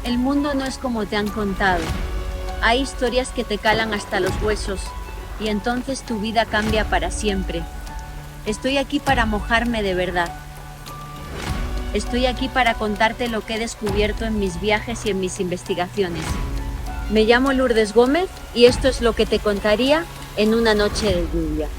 El mundo no es como te han contado. Hay historias que te calan hasta los huesos, y entonces tu vida cambia para siempre. Estoy aquí para mojarme de verdad. Estoy aquí para contarte lo que he descubierto en mis viajes y en mis investigaciones. Me llamo Lourdes Gómez y esto es lo que te contaría en una noche de lluvia.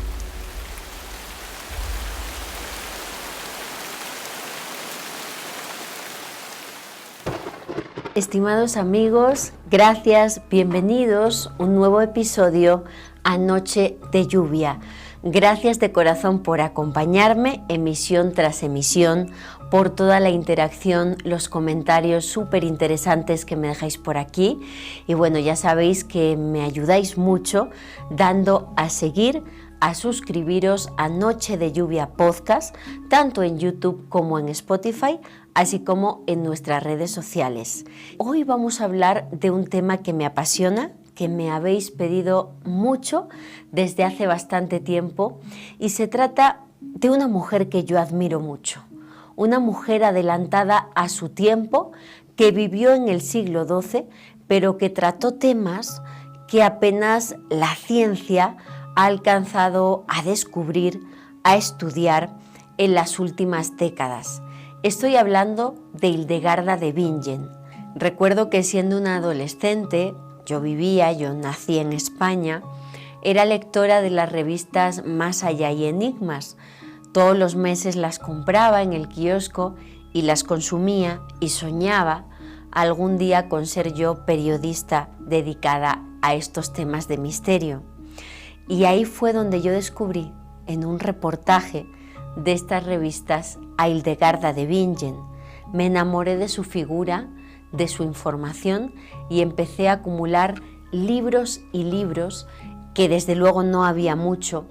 Estimados amigos, gracias, bienvenidos a un nuevo episodio a Noche de Lluvia. Gracias de corazón por acompañarme emisión tras emisión, por toda la interacción, los comentarios súper interesantes que me dejáis por aquí. Y bueno, ya sabéis que me ayudáis mucho dando a seguir, a suscribiros a Noche de Lluvia Podcast, tanto en YouTube como en Spotify, así como en nuestras redes sociales. Hoy vamos a hablar de un tema que me apasiona, que me habéis pedido mucho desde hace bastante tiempo, y se trata de una mujer que yo admiro mucho, una mujer adelantada a su tiempo, que vivió en el siglo XII, pero que trató temas que apenas la ciencia ha alcanzado a descubrir, a estudiar en las últimas décadas. Estoy hablando de Hildegarda de Bingen. Recuerdo que siendo una adolescente, yo nací en España, era lectora de las revistas Más Allá y Enigmas. Todos los meses las compraba en el kiosco y las consumía y soñaba algún día con ser yo periodista dedicada a estos temas de misterio. Y ahí fue donde yo descubrí, en un reportaje de estas revistas, a Hildegarda de Bingen. Me enamoré de su figura, de su información, y empecé a acumular libros y libros, que desde luego no había mucho,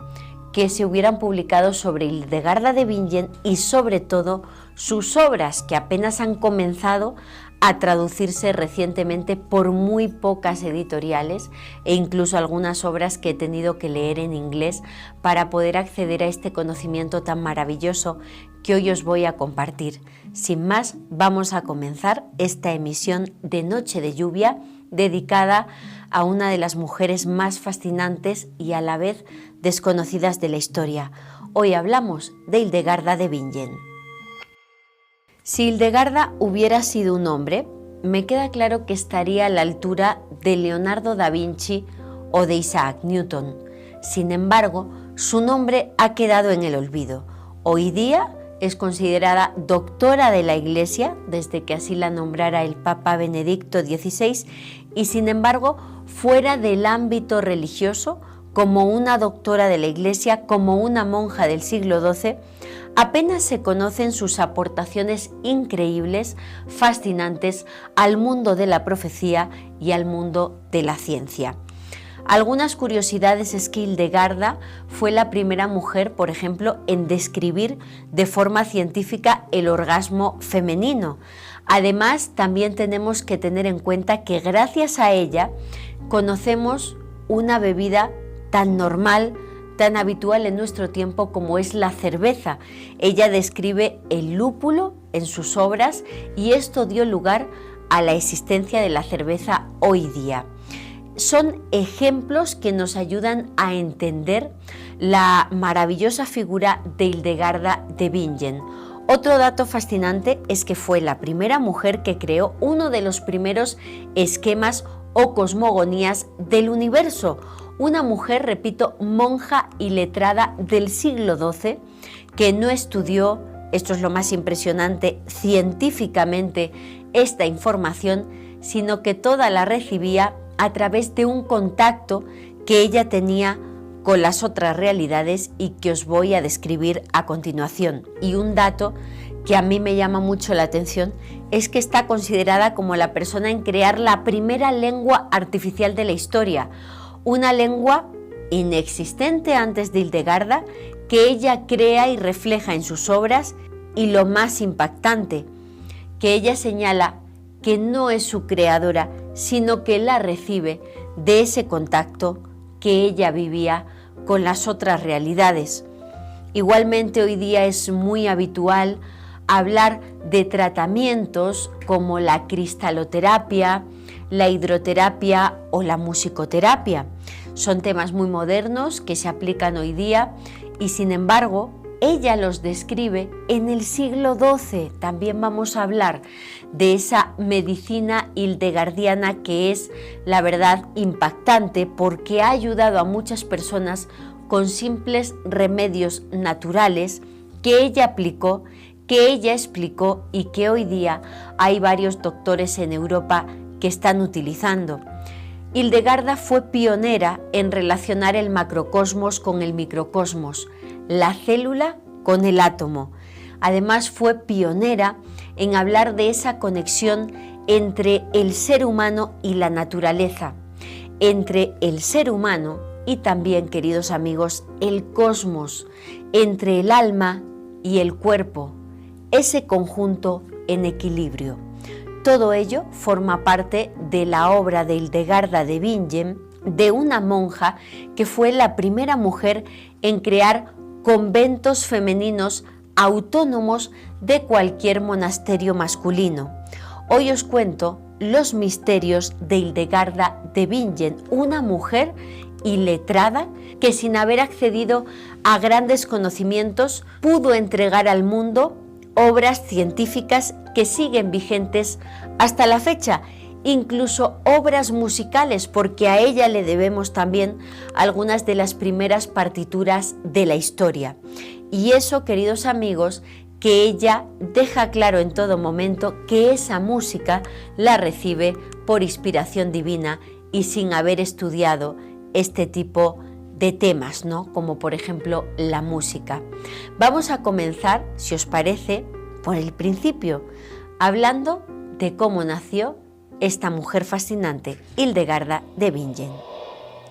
que se hubieran publicado sobre Hildegarda de Bingen y sobre todo sus obras, que apenas han comenzado a traducirse recientemente por muy pocas editoriales, e incluso algunas obras que he tenido que leer en inglés para poder acceder a este conocimiento tan maravilloso que hoy os voy a compartir. Sin más, vamos a comenzar esta emisión de Noche de Lluvia dedicada a una de las mujeres más fascinantes y a la vez desconocidas de la historia. Hoy hablamos de Hildegarda de Bingen. Si Hildegarda hubiera sido un hombre, me queda claro que estaría a la altura de Leonardo da Vinci o de Isaac Newton. Sin embargo, su nombre ha quedado en el olvido. Hoy día es considerada doctora de la Iglesia, desde que así la nombrara el Papa Benedicto XVI, y sin embargo, fuera del ámbito religioso, como una doctora de la Iglesia, como una monja del siglo XII, apenas se conocen sus aportaciones increíbles, fascinantes al mundo de la profecía y al mundo de la ciencia. Algunas curiosidades es que Hildegarda fue la primera mujer, por ejemplo, en describir de forma científica el orgasmo femenino. Además, también tenemos que tener en cuenta que gracias a ella conocemos una bebida tan normal, tan habitual en nuestro tiempo como es la cerveza. Ella describe el lúpulo en sus obras y esto dio lugar a la existencia de la cerveza hoy día. Son ejemplos que nos ayudan a entender la maravillosa figura de Hildegarda de Bingen. Otro dato fascinante es que fue la primera mujer que creó uno de los primeros esquemas o cosmogonías del universo. Una mujer, repito, monja y letrada del siglo XII, que no estudió, esto es lo más impresionante, científicamente esta información, sino que toda la recibía a través de un contacto que ella tenía con las otras realidades y que os voy a describir a continuación. Y un dato que a mí me llama mucho la atención es que está considerada como la persona en crear la primera lengua artificial de la historia, una lengua inexistente antes de Hildegarda, que ella crea y refleja en sus obras, y lo más impactante, que ella señala que no es su creadora, sino que la recibe de ese contacto que ella vivía con las otras realidades. Igualmente hoy día es muy habitual hablar de tratamientos como la cristaloterapia, la hidroterapia o la musicoterapia. Son temas muy modernos que se aplican hoy día y, sin embargo, ella los describe en el siglo XII. También vamos a hablar de esa medicina hildegardiana que es, la verdad, impactante porque ha ayudado a muchas personas con simples remedios naturales que ella aplicó, que ella explicó y que hoy día hay varios doctores en Europa que están utilizando. Hildegarda fue pionera en relacionar el macrocosmos con el microcosmos, la célula con el átomo. Además fue pionera en hablar de esa conexión entre el ser humano y la naturaleza, entre el ser humano y también, queridos amigos, el cosmos, entre el alma y el cuerpo, ese conjunto en equilibrio. Todo ello forma parte de la obra de Hildegarda de Bingen, de una monja que fue la primera mujer en crear conventos femeninos autónomos de cualquier monasterio masculino. Hoy os cuento los misterios de Hildegarda de Bingen, una mujer iletrada que, sin haber accedido a grandes conocimientos, pudo entregar al mundo obras científicas que siguen vigentes hasta la fecha, incluso obras musicales, porque a ella le debemos también algunas de las primeras partituras de la historia. Y eso, queridos amigos, que ella deja claro en todo momento que esa música la recibe por inspiración divina y sin haber estudiado este tipo de temas, ¿no? Como por ejemplo la música. Vamos a comenzar, si os parece, por el principio, hablando de cómo nació esta mujer fascinante, Hildegarda de Bingen.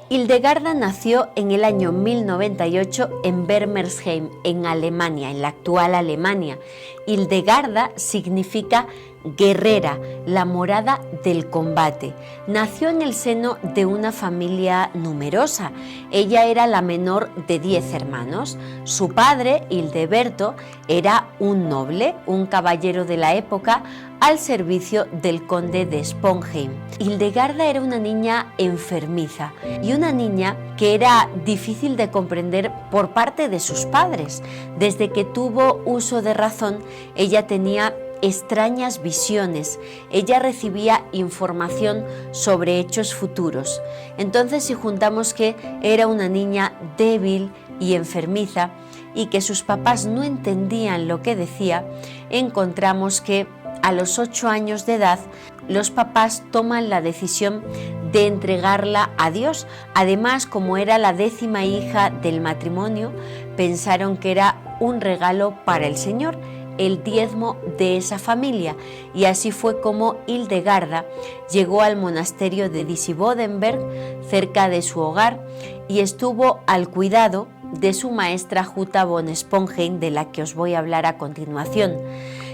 Hildegarda nació en el año 1098 en Bermersheim, en Alemania, en la actual Alemania. Hildegarda significa guerrera, la morada del combate. Nació en el seno de una familia numerosa. Ella era la menor de 10 hermanos. Su padre, Hildeberto, era un noble, un caballero de la época, al servicio del conde de Sponheim. Hildegarda era una niña enfermiza y una niña que era difícil de comprender por parte de sus padres. Desde que tuvo uso de razón, ella tenía extrañas visiones, ella recibía información sobre hechos futuros. Entonces, si juntamos que era una niña débil y enfermiza y que sus papás no entendían lo que decía, encontramos que a los 8 años de edad los papás toman la decisión de entregarla a Dios. Además, como era la 10ª hija del matrimonio, pensaron que era un regalo para el Señor, el diezmo de esa familia, y así fue como Hildegarda llegó al monasterio de Disibodenberg, cerca de su hogar, y estuvo al cuidado de su maestra Jutta von Sponheim, de la que os voy a hablar a continuación.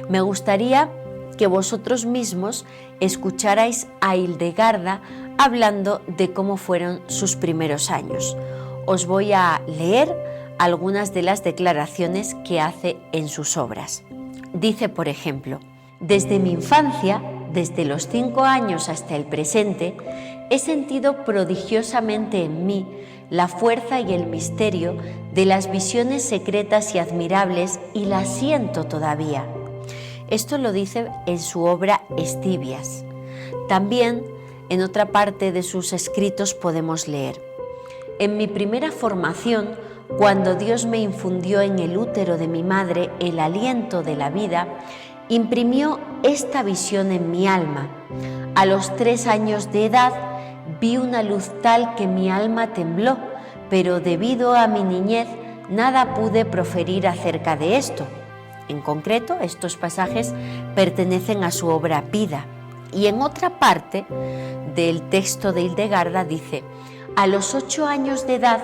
Me gustaría que vosotros mismos escucharais a Hildegarda hablando de cómo fueron sus primeros años. Os voy a leer algunas de las declaraciones que hace en sus obras. Dice, por ejemplo: desde mi infancia, desde los 5 años hasta el presente, he sentido prodigiosamente en mí la fuerza y el misterio de las visiones secretas y admirables, y las siento todavía. Esto lo dice en su obra Estibias. También en otra parte de sus escritos podemos leer: en mi primera formación, cuando Dios me infundió en el útero de mi madre el aliento de la vida, imprimió esta visión en mi alma. A los 3 años de edad vi una luz tal que mi alma tembló, pero debido a mi niñez nada pude proferir acerca de esto. En concreto, estos pasajes pertenecen a su obra Vida. Y en otra parte del texto de Hildegarda dice: a los 8 años de edad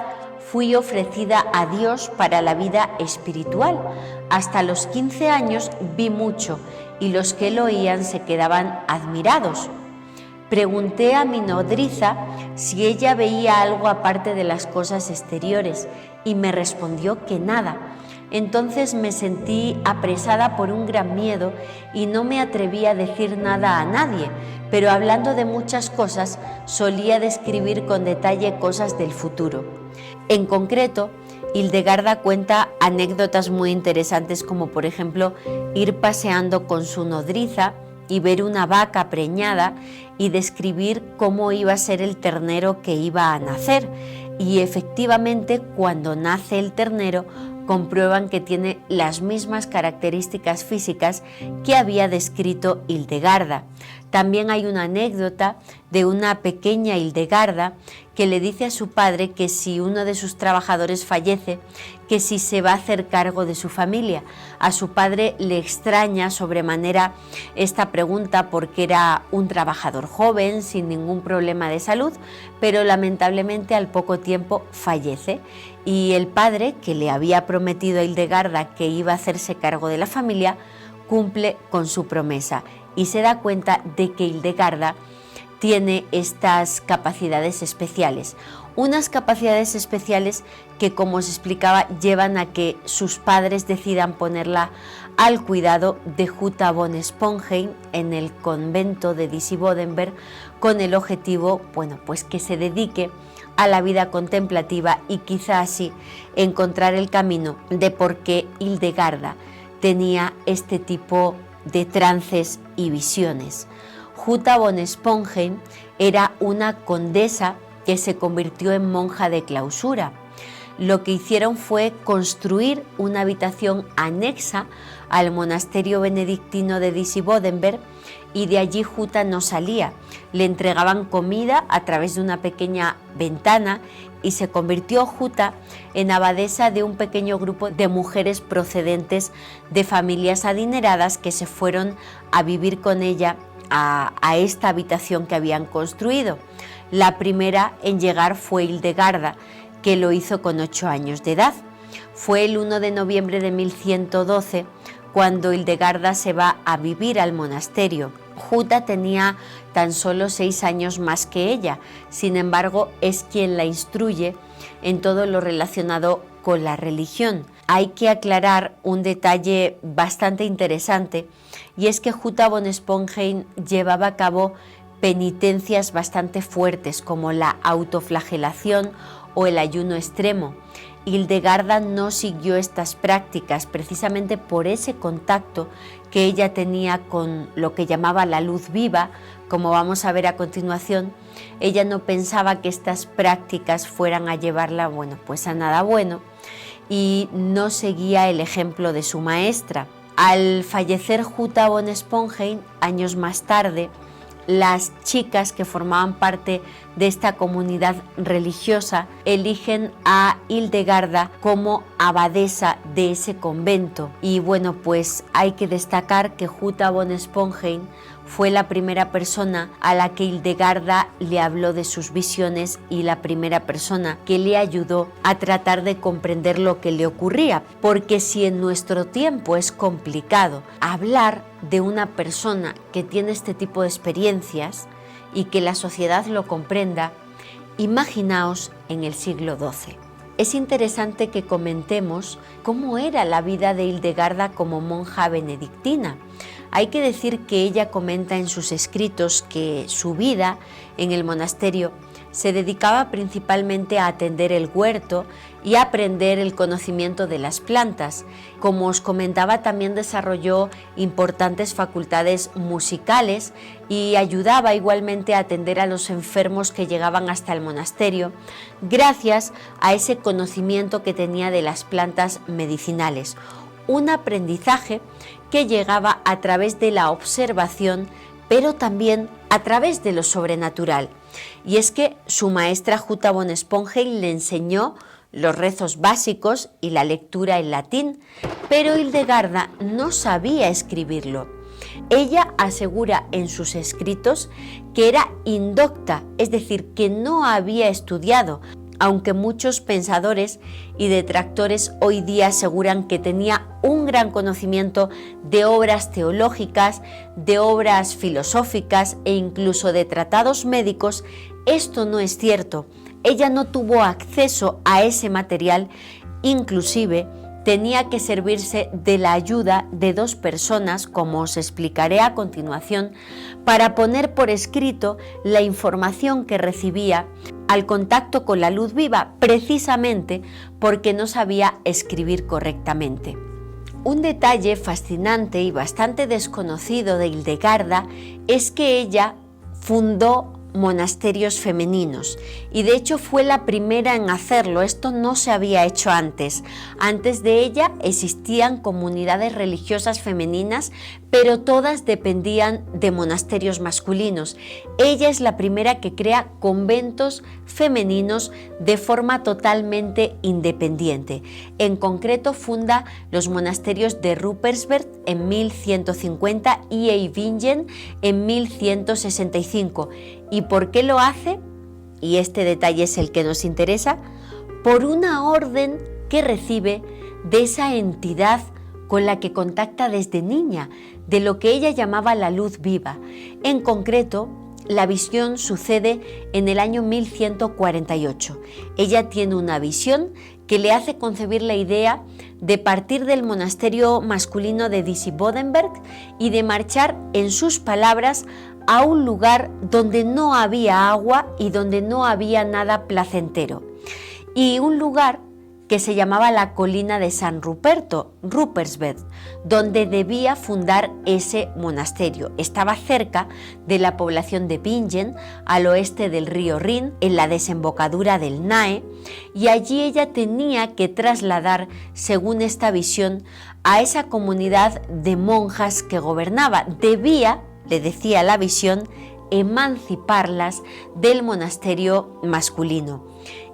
fui ofrecida a Dios para la vida espiritual. Hasta los 15 años vi mucho y los que lo oían se quedaban admirados. Pregunté a mi nodriza si ella veía algo aparte de las cosas exteriores y me respondió que nada. Entonces me sentí apresada por un gran miedo y no me atreví a decir nada a nadie, pero hablando de muchas cosas solía describir con detalle cosas del futuro. En concreto, Hildegarda cuenta anécdotas muy interesantes, como por ejemplo ir paseando con su nodriza y ver una vaca preñada y describir cómo iba a ser el ternero que iba a nacer. Y efectivamente, cuando nace el ternero, comprueban que tiene las mismas características físicas que había descrito Hildegarda. También hay una anécdota de una pequeña Hildegarda que le dice a su padre que si uno de sus trabajadores fallece, que si se va a hacer cargo de su familia. A su padre le extraña sobremanera esta pregunta porque era un trabajador joven, sin ningún problema de salud, pero lamentablemente al poco tiempo fallece. Y el padre, que le había prometido a Hildegarda que iba a hacerse cargo de la familia, cumple con su promesa y se da cuenta de que Hildegarda tiene estas capacidades especiales. Unas capacidades especiales que, como os explicaba, llevan a que sus padres decidan ponerla al cuidado de Jutta von Sponheim en el convento de Disibodenberg, con el objetivo, pues que se dedique a la vida contemplativa y quizá así encontrar el camino de por qué Hildegarda tenía este tipo de trances y visiones. Jutta von Sponheim era una condesa que se convirtió en monja de clausura. Lo que hicieron fue construir una habitación anexa al monasterio benedictino de Disibodenberg y de allí Jutta no salía. Le entregaban comida a través de una pequeña ventana y se convirtió Jutta en abadesa de un pequeño grupo de mujeres procedentes de familias adineradas que se fueron a vivir con ella a esta habitación que habían construido. La primera en llegar fue Hildegarda, que lo hizo con 8 años de edad. Fue el 1 de noviembre de 1112 cuando Hildegarda se va a vivir al monasterio. Jutta tenía tan solo 6 años más que ella, sin embargo es quien la instruye en todo lo relacionado con la religión. Hay que aclarar un detalle bastante interesante, y es que Jutta von Sponheim llevaba a cabo penitencias bastante fuertes como la autoflagelación o el ayuno extremo. Hildegarda no siguió estas prácticas precisamente por ese contacto que ella tenía con lo que llamaba la luz viva. Como vamos a ver a continuación, ella no pensaba que estas prácticas fueran a llevarla, pues a nada bueno, y no seguía el ejemplo de su maestra. Al fallecer Jutta von Sponheim, años más tarde, las chicas que formaban parte de esta comunidad religiosa eligen a Hildegarda como abadesa de ese convento. Y pues hay que destacar que Jutta von Sponheim fue la primera persona a la que Hildegarda le habló de sus visiones y la primera persona que le ayudó a tratar de comprender lo que le ocurría. Porque si en nuestro tiempo es complicado hablar de una persona que tiene este tipo de experiencias y que la sociedad lo comprenda, imaginaos en el siglo XII. Es interesante que comentemos cómo era la vida de Hildegarda como monja benedictina. Hay que decir que ella comenta en sus escritos que su vida en el monasterio se dedicaba principalmente a atender el huerto y a aprender el conocimiento de las plantas. Como os comentaba, también desarrolló importantes facultades musicales y ayudaba igualmente a atender a los enfermos que llegaban hasta el monasterio, gracias a ese conocimiento que tenía de las plantas medicinales. Un aprendizaje que llegaba a través de la observación, pero también a través de lo sobrenatural. Y es que su maestra Jutta von Sponheim le enseñó los rezos básicos y la lectura en latín, pero Hildegarda no sabía escribirlo. Ella asegura en sus escritos que era indocta, es decir, que no había estudiado, aunque muchos pensadores y detractores hoy día aseguran que tenía un gran conocimiento de obras teológicas, de obras filosóficas e incluso de tratados médicos. Esto no es cierto. Ella no tuvo acceso a ese material, inclusive tenía que servirse de la ayuda de dos personas, como os explicaré a continuación, para poner por escrito la información que recibía al contacto con la luz viva, precisamente porque no sabía escribir correctamente. Un detalle fascinante y bastante desconocido de Hildegarda es que ella fundó monasterios femeninos y de hecho fue la primera en hacerlo. Esto no se había hecho antes. Antes de ella existían comunidades religiosas femeninas, pero todas dependían de monasterios masculinos. Ella es la primera que crea conventos femeninos de forma totalmente independiente. En concreto funda los monasterios de Ruppersberg en 1150 y Eibingen en 1165. ¿Y por qué lo hace? Y este detalle es el que nos interesa, por una orden que recibe de esa entidad con la que contacta desde niña, de lo que ella llamaba la luz viva. En concreto, la visión sucede en el año 1148. Ella tiene una visión que le hace concebir la idea de partir del monasterio masculino de Disibodenberg y de marchar, en sus palabras, a un lugar donde no había agua y donde no había nada placentero. Y un lugar que se llamaba la colina de San Ruperto, Ruppersberg, donde debía fundar ese monasterio. Estaba cerca de la población de Bingen, al oeste del río Rin, en la desembocadura del Nahe, y allí ella tenía que trasladar, según esta visión, a esa comunidad de monjas que gobernaba. Debía, le decía la visión, emanciparlas del monasterio masculino.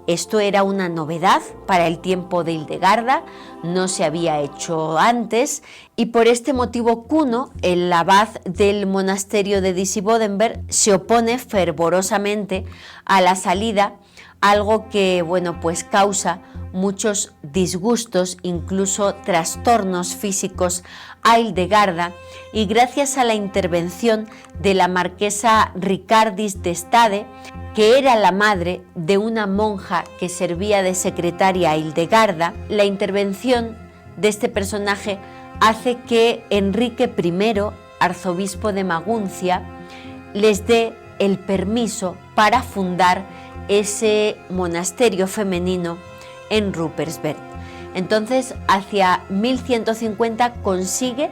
Esto era una novedad para el tiempo de Hildegarda, no se había hecho antes, y por este motivo Kuno, el abad del monasterio de Disibodenberg, se opone fervorosamente a la salida, algo que, pues causa muchos disgustos, incluso trastornos físicos a Hildegarda, y gracias a la intervención de la marquesa Ricardis de Stade, que era la madre de una monja que servía de secretaria a Hildegarda, la intervención de este personaje hace que Enrique I, arzobispo de Maguncia, les dé el permiso para fundar ese monasterio femenino en Ruppersberg. Entonces, hacia 1150 consigue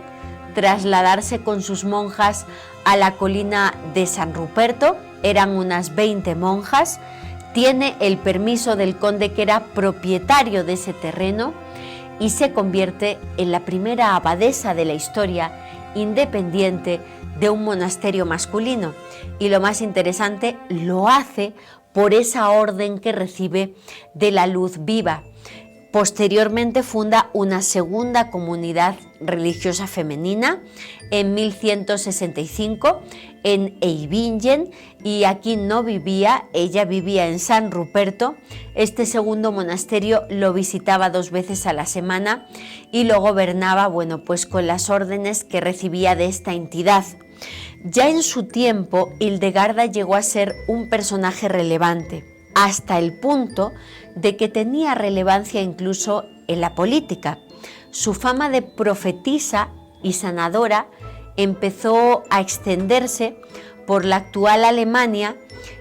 trasladarse con sus monjas a la colina de San Ruperto. Eran unas 20 monjas, tiene el permiso del conde que era propietario de ese terreno y se convierte en la primera abadesa de la historia independiente de un monasterio masculino. Y lo más interesante, lo hace por esa orden que recibe de la luz viva. Posteriormente funda una segunda comunidad religiosa femenina en 1165 en Eibingen, y aquí no vivía, ella vivía en San Ruperto. Este segundo monasterio lo visitaba 2 veces a la semana y lo gobernaba, pues con las órdenes que recibía de esta entidad. Ya en su tiempo, Hildegarda llegó a ser un personaje relevante, hasta el punto de que tenía relevancia incluso en la política. Su fama de profetisa y sanadora empezó a extenderse por la actual Alemania,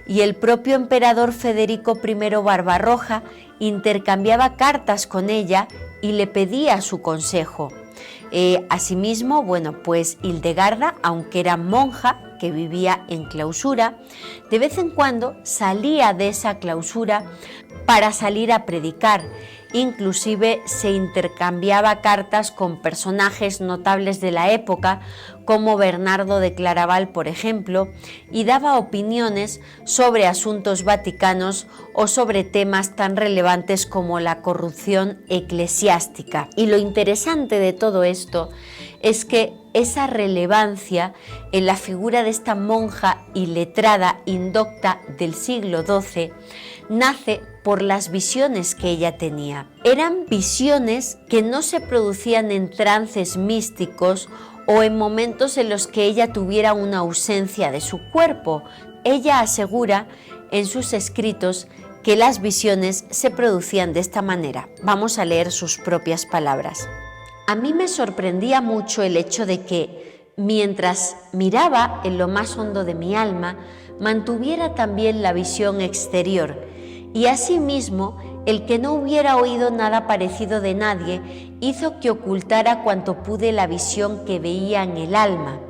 y el propio emperador Federico I Barbarroja intercambiaba cartas con ella y le pedía su consejo. Asimismo, pues Hildegarda, aunque era monja que vivía en clausura, de vez en cuando salía de esa clausura para salir a predicar. Inclusive se intercambiaba cartas con personajes notables de la época, como Bernardo de Claraval, por ejemplo, y daba opiniones sobre asuntos vaticanos o sobre temas tan relevantes como la corrupción eclesiástica. Y lo interesante de todo esto es que esa relevancia en la figura de esta monja iletrada indocta del siglo XII nace por las visiones que ella tenía. Eran visiones que no se producían en trances místicos o en momentos en los que ella tuviera una ausencia de su cuerpo. Ella asegura en sus escritos que las visiones se producían de esta manera. Vamos a leer sus propias palabras. A mí me sorprendía mucho el hecho de que, mientras miraba en lo más hondo de mi alma, mantuviera también la visión exterior, y asimismo el que no hubiera oído nada parecido de nadie hizo que ocultara cuanto pude la visión que veía en el alma.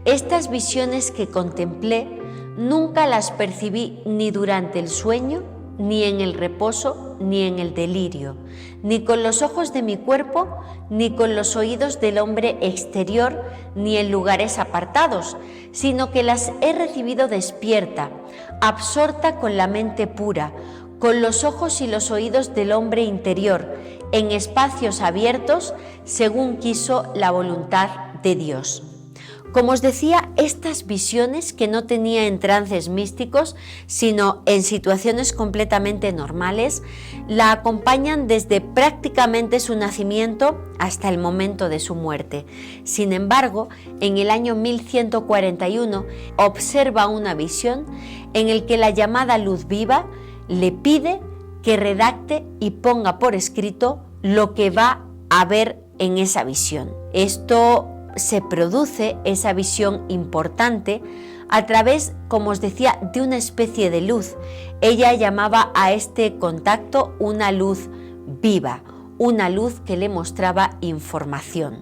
Estas visiones que contemplé nunca las percibí ni durante el sueño, ni en el reposo, ni en el delirio, ni con los ojos de mi cuerpo, ni con los oídos del hombre exterior, ni en lugares apartados, sino que las he recibido despierta, absorta con la mente pura, con los ojos y los oídos del hombre interior, en espacios abiertos, según quiso la voluntad de Dios. Como os decía, estas visiones que no tenía en trances místicos, sino en situaciones completamente normales, la acompañan desde prácticamente su nacimiento hasta el momento de su muerte. Sin embargo, en el año 1141 observa una visión en el que la llamada luz viva le pide que redacte y ponga por escrito lo que va a ver en esa visión. Esto se produce, esa visión importante, a través, como os decía, de una especie de luz. Ella llamaba a este contacto una luz viva, una luz que le mostraba información.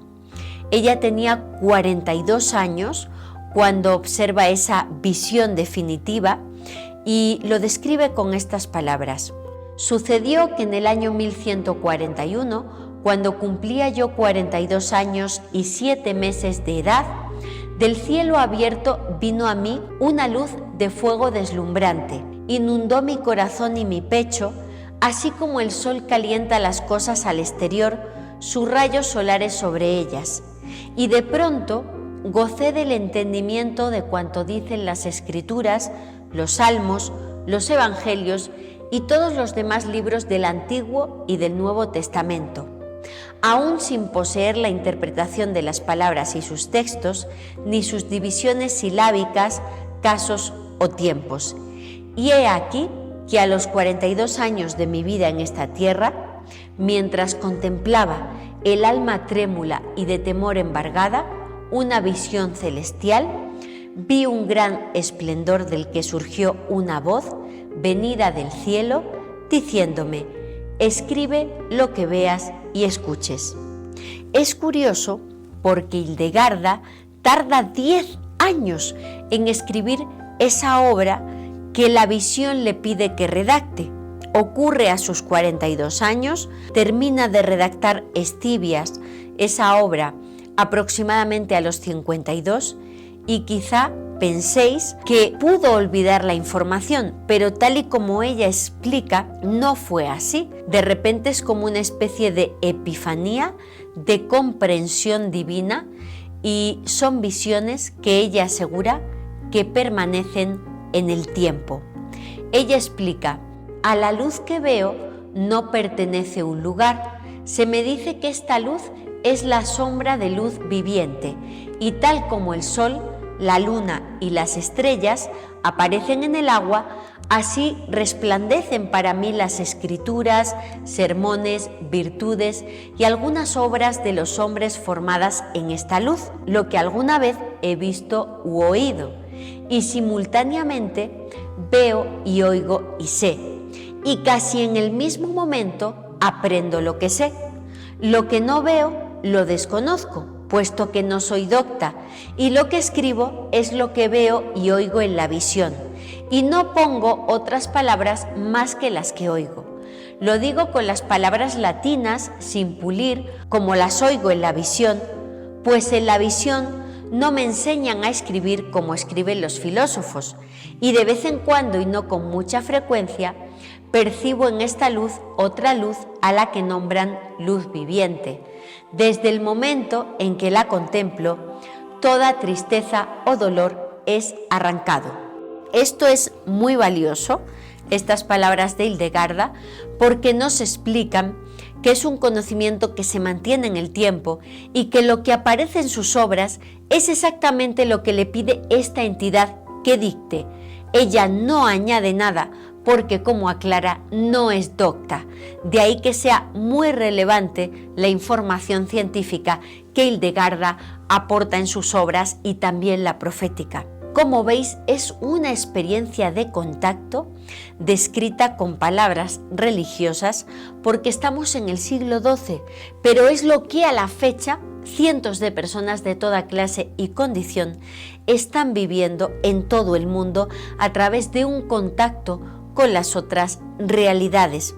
Ella tenía 42 años cuando observa esa visión definitiva y lo describe con estas palabras. Sucedió que en el año 1141, cuando cumplía yo 42 años y 7 meses de edad, del cielo abierto vino a mí una luz de fuego deslumbrante, inundó mi corazón y mi pecho, así como el sol calienta las cosas al exterior, sus rayos solares sobre ellas, y de pronto gocé del entendimiento de cuanto dicen las Escrituras, los Salmos, los Evangelios y todos los demás libros del Antiguo y del Nuevo Testamento, aún sin poseer la interpretación de las palabras y sus textos, ni sus divisiones silábicas, casos o tiempos. Y he aquí que a los 42 años de mi vida en esta tierra, mientras contemplaba el alma trémula y de temor embargada, una visión celestial, vi un gran esplendor del que surgió una voz venida del cielo, diciéndome: escribe lo que veas y escuches. Es curioso porque Hildegarda tarda 10 años en escribir esa obra que la visión le pide que redacte. Ocurre a sus 42 años, termina de redactar Escivias, esa obra, aproximadamente a los 52, y quizá penséis que pudo olvidar la información, pero tal y como ella explica, no fue así. De repente es como una especie de epifanía, de comprensión divina, y son visiones que ella asegura que permanecen en el tiempo. Ella explica: a la luz que veo no pertenece un lugar, se me dice que esta luz es la sombra de luz viviente, y tal como el sol, la luna y las estrellas aparecen en el agua, así resplandecen para mí las escrituras, sermones, virtudes y algunas obras de los hombres formadas en esta luz, lo que alguna vez he visto u oído, y simultáneamente veo y oigo y sé, y casi en el mismo momento aprendo lo que sé. Lo que no veo lo desconozco, puesto que no soy docta, y lo que escribo es lo que veo y oigo en la visión, y no pongo otras palabras más que las que oigo. Lo digo con las palabras latinas sin pulir, como las oigo en la visión, pues en la visión no me enseñan a escribir como escriben los filósofos, y de vez en cuando, y no con mucha frecuencia, percibo en esta luz otra luz a la que nombran luz viviente. Desde el momento en que la contemplo, toda tristeza o dolor es arrancado. Esto es muy valioso, estas palabras de Hildegarda, porque nos explican que es un conocimiento que se mantiene en el tiempo y que lo que aparece en sus obras es exactamente lo que le pide esta entidad que dicte. Ella no añade nada porque, como aclara, no es docta. De ahí que sea muy relevante la información científica que Hildegarda aporta en sus obras y también la profética. Como veis, es una experiencia de contacto descrita con palabras religiosas porque estamos en el siglo XII, pero es lo que a la fecha cientos de personas de toda clase y condición están viviendo en todo el mundo a través de un contacto con las otras realidades.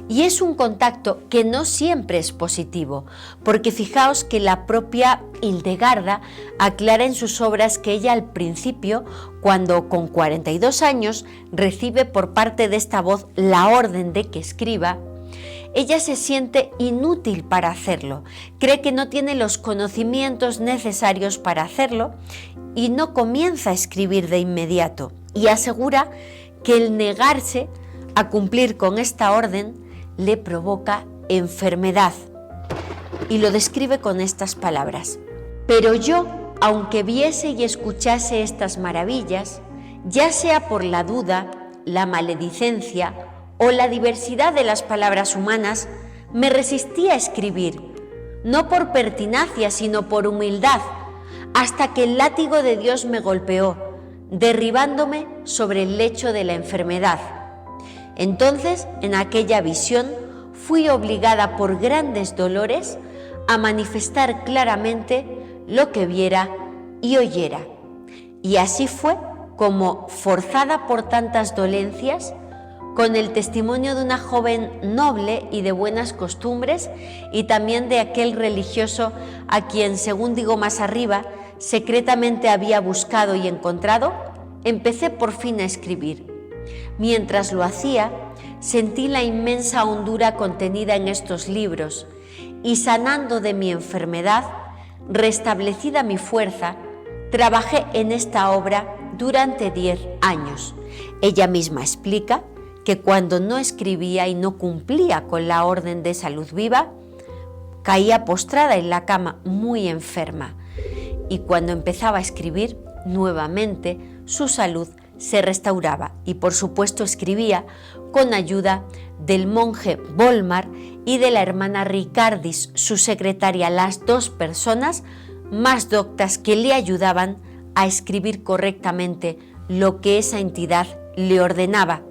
Y es un contacto que no siempre es positivo, porque fijaos que la propia Hildegarda aclara en sus obras que ella al principio, cuando con 42 años recibe por parte de esta voz la orden de que escriba, ella se siente inútil para hacerlo, cree que no tiene los conocimientos necesarios para hacerlo y no comienza a escribir de inmediato, y asegura que el negarse a cumplir con esta orden le provoca enfermedad, y lo describe con estas palabras: pero yo, aunque viese y escuchase estas maravillas, ya sea por la duda, la maledicencia o la diversidad de las palabras humanas, me resistí a escribir, no por pertinacia sino por humildad, hasta que el látigo de Dios me golpeó, derribándome sobre el lecho de la enfermedad. Entonces, en aquella visión, fui obligada por grandes dolores a manifestar claramente lo que viera y oyera. Y así fue como, forzada por tantas dolencias, con el testimonio de una joven noble y de buenas costumbres, y también de aquel religioso a quien, según digo más arriba, secretamente había buscado y encontrado, empecé por fin a escribir. Mientras lo hacía, sentí la inmensa hondura contenida en estos libros, y sanando de mi enfermedad, restablecida mi fuerza, trabajé en esta obra durante 10 años. Ella misma explica que cuando no escribía y no cumplía con la orden de salud viva, caía postrada en la cama muy enferma, y cuando empezaba a escribir, nuevamente su salud se restauraba y, por supuesto, escribía con ayuda del monje Volmar y de la hermana Ricardis, su secretaria, las dos personas más doctas que le ayudaban a escribir correctamente lo que esa entidad le ordenaba.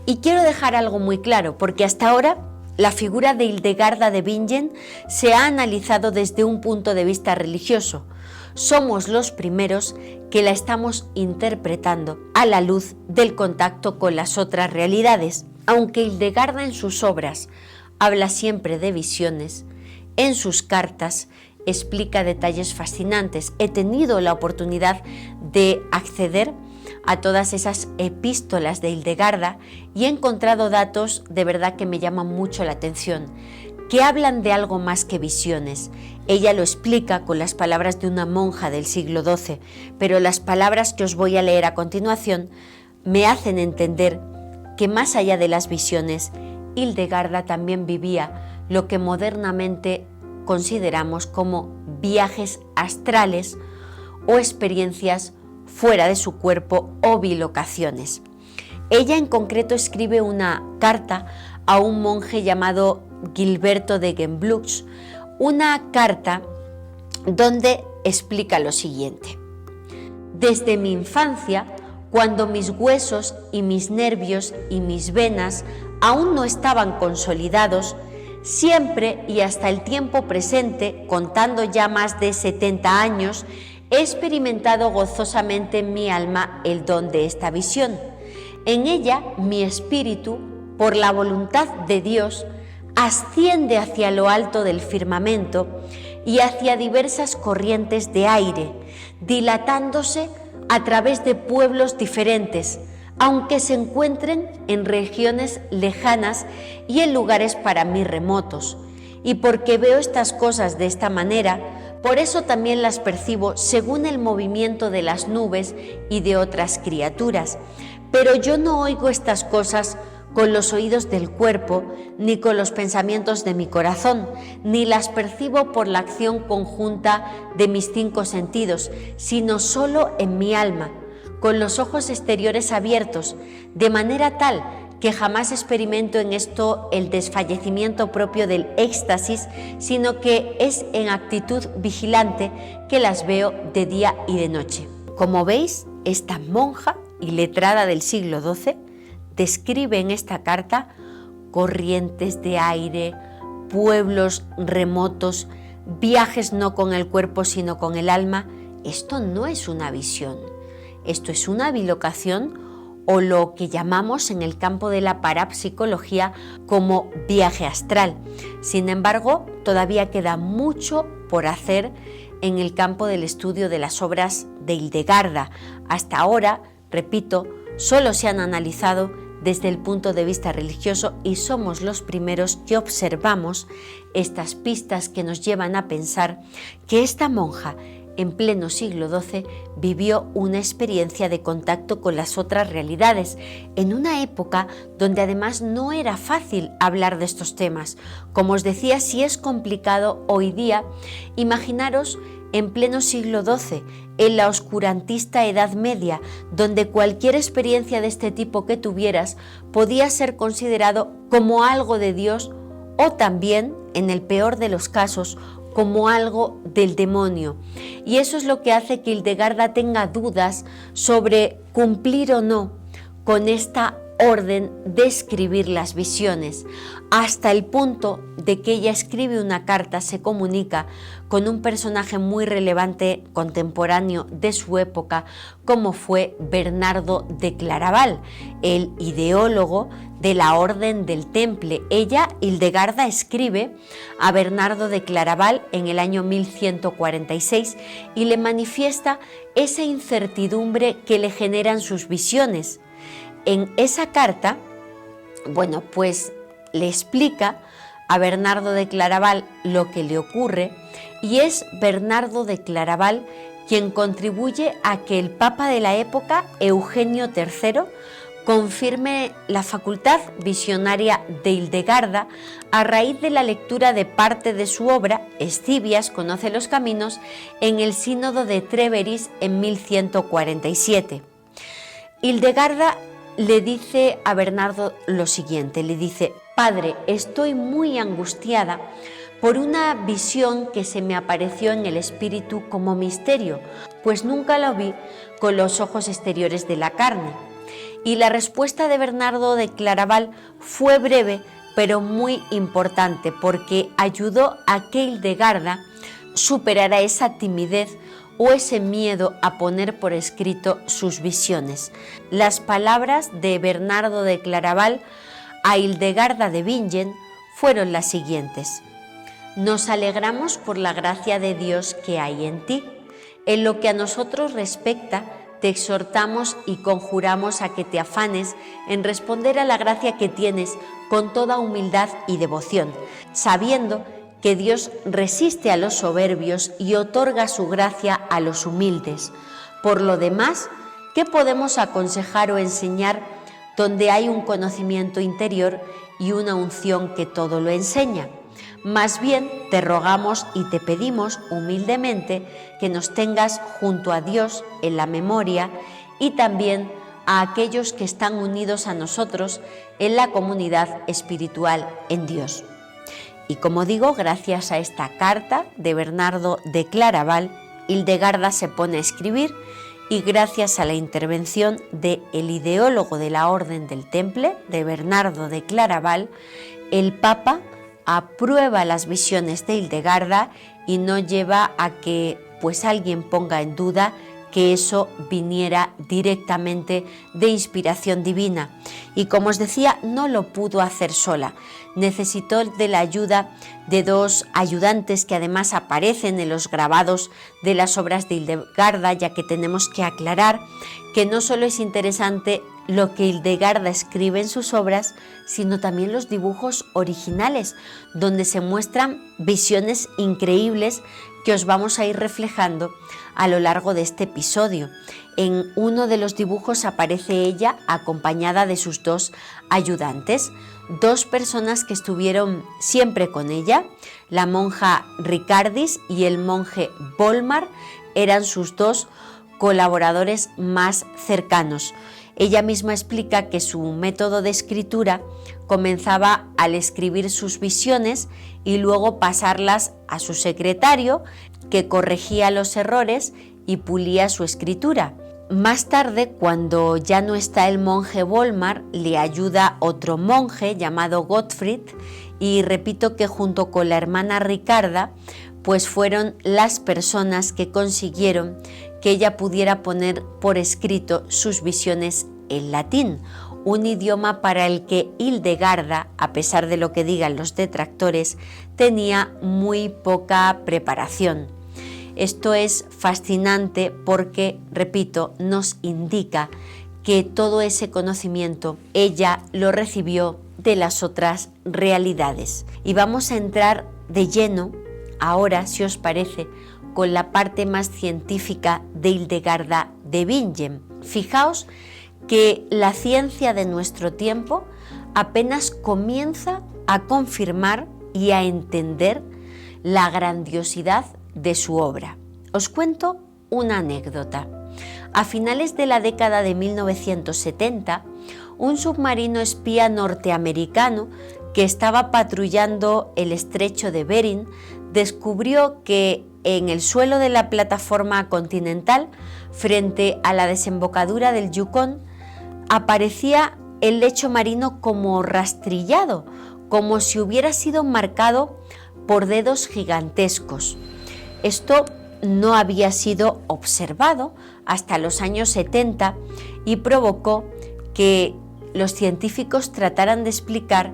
Y quiero dejar algo muy claro, porque hasta ahora la figura de Hildegarda de Bingen se ha analizado desde un punto de vista religioso. Somos los primeros que la estamos interpretando a la luz del contacto con las otras realidades. Aunque Hildegarda en sus obras habla siempre de visiones, en sus cartas explica detalles fascinantes. He tenido la oportunidad de acceder a todas esas epístolas de Hildegarda y he encontrado datos de verdad que me llaman mucho la atención, que hablan de algo más que visiones. Ella lo explica con las palabras de una monja del siglo XII, pero las palabras que os voy a leer a continuación me hacen entender que más allá de las visiones, Hildegarda también vivía lo que modernamente consideramos como viajes astrales o experiencias fuera de su cuerpo o bilocaciones. Ella en concreto escribe una carta a un monje llamado Gilberto de Gembloux, una carta donde explica lo siguiente: desde mi infancia, cuando mis huesos y mis nervios y mis venas aún no estaban consolidados, siempre y hasta el tiempo presente, contando ya más de 70 años, he experimentado gozosamente en mi alma el don de esta visión. En ella, mi espíritu, por la voluntad de Dios, asciende hacia lo alto del firmamento y hacia diversas corrientes de aire, dilatándose a través de pueblos diferentes, aunque se encuentren en regiones lejanas y en lugares para mí remotos. Y porque veo estas cosas de esta manera, por eso también las percibo según el movimiento de las nubes y de otras criaturas. Pero yo no oigo estas cosas con los oídos del cuerpo, ni con los pensamientos de mi corazón, ni las percibo por la acción conjunta de mis 5 sentidos, sino solo en mi alma, con los ojos exteriores abiertos, de manera tal que jamás experimento en esto el desfallecimiento propio del éxtasis, sino que es en actitud vigilante que las veo de día y de noche. Como veis, esta monja iletrada del siglo XII describe en esta carta corrientes de aire, pueblos remotos, viajes no con el cuerpo sino con el alma. Esto no es una visión, esto es una bilocación o lo que llamamos en el campo de la parapsicología como viaje astral. Sin embargo, todavía queda mucho por hacer en el campo del estudio de las obras de Hildegarda. Hasta ahora, repito, solo se han analizado desde el punto de vista religioso y somos los primeros que observamos estas pistas que nos llevan a pensar que esta monja en pleno siglo XII vivió una experiencia de contacto con las otras realidades, en una época donde además no era fácil hablar de estos temas. Como os decía, si es complicado hoy día, imaginaros en pleno siglo XII, en la oscurantista Edad Media, donde cualquier experiencia de este tipo que tuvieras podía ser considerado como algo de Dios o también, en el peor de los casos, como algo del demonio. Y eso es lo que hace que Hildegarda tenga dudas sobre cumplir o no con esta orden de escribir las visiones, hasta el punto de que ella escribe una carta, se comunica con un personaje muy relevante contemporáneo de su época, como fue Bernardo de Claraval, el ideólogo de la Orden del Temple. Ella, Hildegarda, escribe a Bernardo de Claraval en el año 1146 y le manifiesta esa incertidumbre que le generan sus visiones. En esa carta, pues le explica a Bernardo de Claraval lo que le ocurre y es Bernardo de Claraval quien contribuye a que el Papa de la época, Eugenio III, confirme la facultad visionaria de Hildegarda a raíz de la lectura de parte de su obra, Escibias conoce los caminos, en el Sínodo de Treveris en 1147. Hildegarda le dice a Bernardo lo siguiente, le dice: «Padre, estoy muy angustiada por una visión que se me apareció en el espíritu como misterio, pues nunca la vi con los ojos exteriores de la carne». Y la respuesta de Bernardo de Claraval fue breve, pero muy importante, porque ayudó a que Hildegarda superara esa timidez o ese miedo a poner por escrito sus visiones. Las palabras de Bernardo de Claraval a Hildegarda de Bingen fueron las siguientes: «Nos alegramos por la gracia de Dios que hay en ti. En lo que a nosotros respecta, te exhortamos y conjuramos a que te afanes en responder a la gracia que tienes con toda humildad y devoción, sabiendo que Dios resiste a los soberbios y otorga su gracia a los humildes. Por lo demás, ¿qué podemos aconsejar o enseñar donde hay un conocimiento interior y una unción que todo lo enseña? Más bien te rogamos y te pedimos humildemente que nos tengas junto a Dios en la memoria y también a aquellos que están unidos a nosotros en la comunidad espiritual en Dios». Y como digo, gracias a esta carta de Bernardo de Claraval, Hildegarda se pone a escribir y gracias a la intervención del ideólogo de la Orden del Temple, de Bernardo de Claraval, el Papa aprueba las visiones de Hildegarda y no lleva a que alguien ponga en duda que eso viniera directamente de inspiración divina. Y como os decía, no lo pudo hacer sola. Necesitó de la ayuda de dos ayudantes que además aparecen en los grabados de las obras de Hildegarda, ya que tenemos que aclarar que no solo es interesante lo que Hildegarda escribe en sus obras, sino también los dibujos originales, donde se muestran visiones increíbles que os vamos a ir reflejando a lo largo de este episodio. En uno de los dibujos aparece ella acompañada de sus dos ayudantes, dos personas que estuvieron siempre con ella, la monja Ricardis y el monje Volmar, eran sus dos colaboradores más cercanos. Ella misma explica que su método de escritura comenzaba al escribir sus visiones y luego pasarlas a su secretario, que corregía los errores y pulía su escritura. Más tarde, cuando ya no está el monje Volmar, le ayuda otro monje llamado Gottfried, y repito que junto con la hermana Ricarda, pues fueron las personas que consiguieron que ella pudiera poner por escrito sus visiones en latín, un idioma para el que Hildegarda, a pesar de lo que digan los detractores, tenía muy poca preparación. Esto es fascinante porque, repito, nos indica que todo ese conocimiento ella lo recibió de las otras realidades. Y vamos a entrar de lleno ahora, si os parece, con la parte más científica de Hildegarda de Bingen. Fijaos que la ciencia de nuestro tiempo apenas comienza a confirmar y a entender la grandiosidad de su obra. Os cuento una anécdota. A finales de la década de 1970, un submarino espía norteamericano que estaba patrullando el estrecho de Bering descubrió que en el suelo de la plataforma continental, frente a la desembocadura del Yukón, aparecía el lecho marino como rastrillado, como si hubiera sido marcado por dedos gigantescos. Esto no había sido observado hasta los años 70 y provocó que los científicos trataran de explicar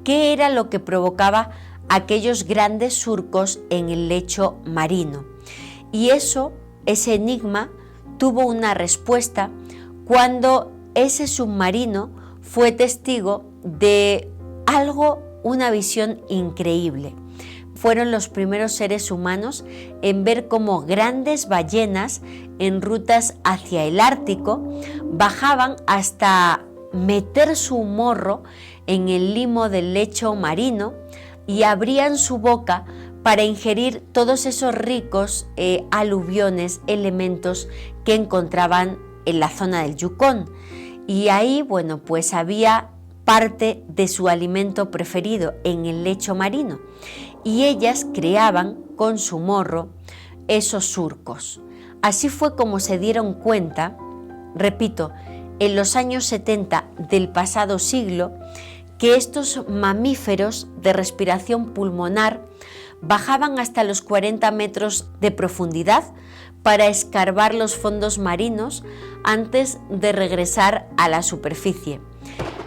qué era lo que provocaba aquellos grandes surcos en el lecho marino. Y ese enigma tuvo una respuesta cuando ese submarino fue testigo de algo, una visión increíble. Fueron los primeros seres humanos en ver cómo grandes ballenas en rutas hacia el Ártico bajaban hasta meter su morro en el limo del lecho marino y abrían su boca para ingerir todos esos ricos aluviones, elementos que encontraban en la zona del Yukón. Y ahí, bueno, pues había parte de su alimento preferido en el lecho marino. Y ellas creaban con su morro esos surcos. Así fue como se dieron cuenta, repito, en los años 70 del pasado siglo, que estos mamíferos de respiración pulmonar bajaban hasta los 40 metros de profundidad para escarbar los fondos marinos antes de regresar a la superficie.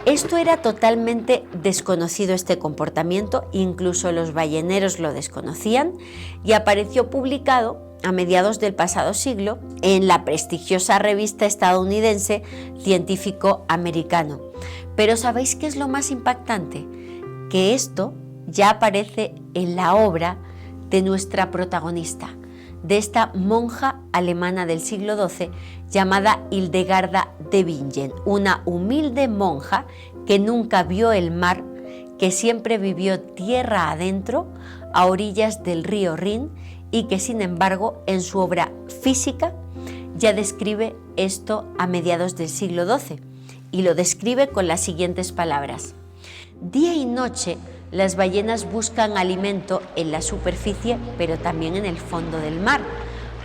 Esto era totalmente desconocido, este comportamiento, incluso los balleneros lo desconocían, y apareció publicado a mediados del pasado siglo en la prestigiosa revista estadounidense Científico Americano. Pero ¿sabéis qué es lo más impactante? Que esto ya aparece en la obra de nuestra protagonista, de esta monja alemana del siglo XII llamada Hildegarda de Bingen, una humilde monja que nunca vio el mar, que siempre vivió tierra adentro, a orillas del río Rin, y que sin embargo en su obra física ya describe esto a mediados del siglo XII, y lo describe con las siguientes palabras: día y noche las ballenas buscan alimento en la superficie, pero también en el fondo del mar.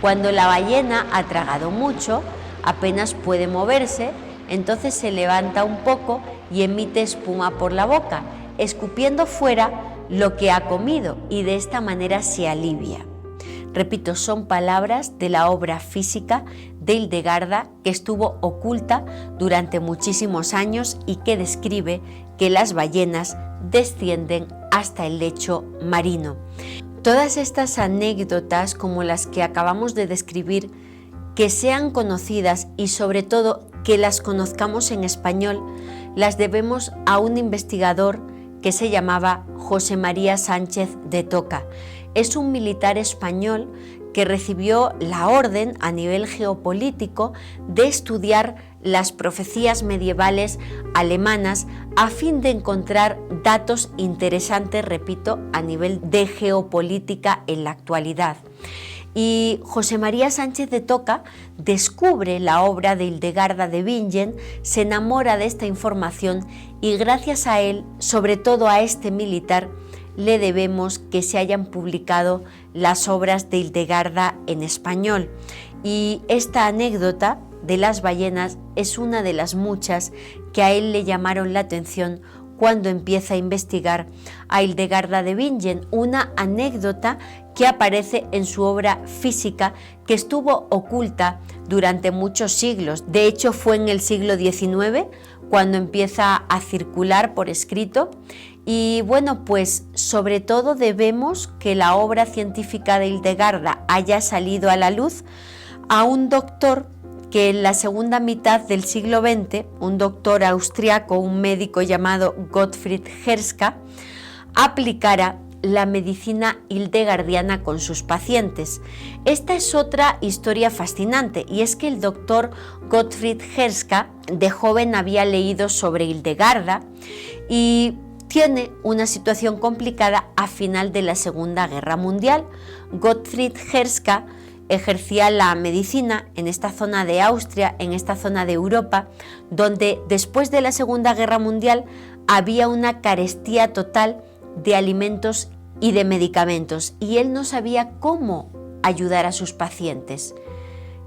Cuando la ballena ha tragado mucho, apenas puede moverse, entonces se levanta un poco y emite espuma por la boca, escupiendo fuera lo que ha comido, y de esta manera se alivia. Repito, son palabras de la obra física de Hildegarda, que estuvo oculta durante muchísimos años y que describe que las ballenas descienden hasta el lecho marino. Todas estas anécdotas, como las que acabamos de describir, que sean conocidas y sobre todo que las conozcamos en español, las debemos a un investigador que se llamaba José María Sánchez de Toca. Es un militar español que recibió la orden a nivel geopolítico de estudiar las profecías medievales alemanas a fin de encontrar datos interesantes, repito, a nivel de geopolítica en la actualidad. y José María Sánchez de Toca descubre la obra de Hildegarda de Bingen, se enamora de esta información y gracias a él, sobre todo a este militar, le debemos que se hayan publicado las obras de Hildegarda en español. Y esta anécdota de las ballenas es una de las muchas que a él le llamaron la atención cuando empieza a investigar a Hildegarda de Bingen, una anécdota que aparece en su obra física que estuvo oculta durante muchos siglos. De hecho, fue en el siglo XIX cuando empieza a circular por escrito. Y bueno, pues sobre todo debemos que la obra científica de Hildegarda haya salido a la luz a un doctor que en la segunda mitad del siglo XX, un doctor austriaco, un médico llamado Gottfried Herska, aplicara la medicina hildegardiana con sus pacientes. Esta es otra historia fascinante, y es que el doctor Gottfried Herska de joven había leído sobre Hildegarda y tiene una situación complicada a final de la Segunda Guerra Mundial. Gottfried Herska ejercía la medicina en esta zona de Austria, en esta zona de Europa, donde después de la Segunda Guerra Mundial había una carestía total de alimentos y de medicamentos, y él no sabía cómo ayudar a sus pacientes.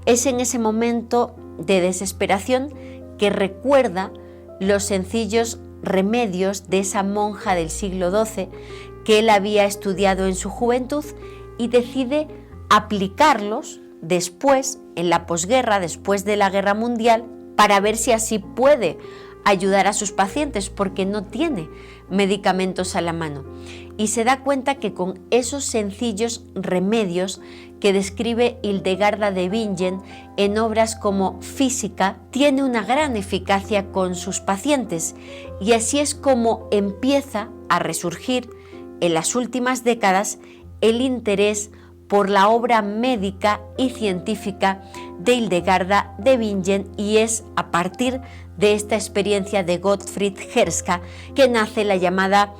Es en ese momento de desesperación que recuerda los sencillos remedios de esa monja del siglo XII que él había estudiado en su juventud y decide aplicarlos después, en la posguerra, después de la Guerra Mundial, para ver si así puede ayudar a sus pacientes, porque no tiene medicamentos a la mano. Y se da cuenta que con esos sencillos remedios que describe Hildegarda de Bingen en obras como Física, tiene una gran eficacia con sus pacientes, y así es como empieza a resurgir en las últimas décadas el interés por la obra médica y científica de Hildegarda de Bingen, y es a partir de esta experiencia de Gottfried Herska que nace la llamada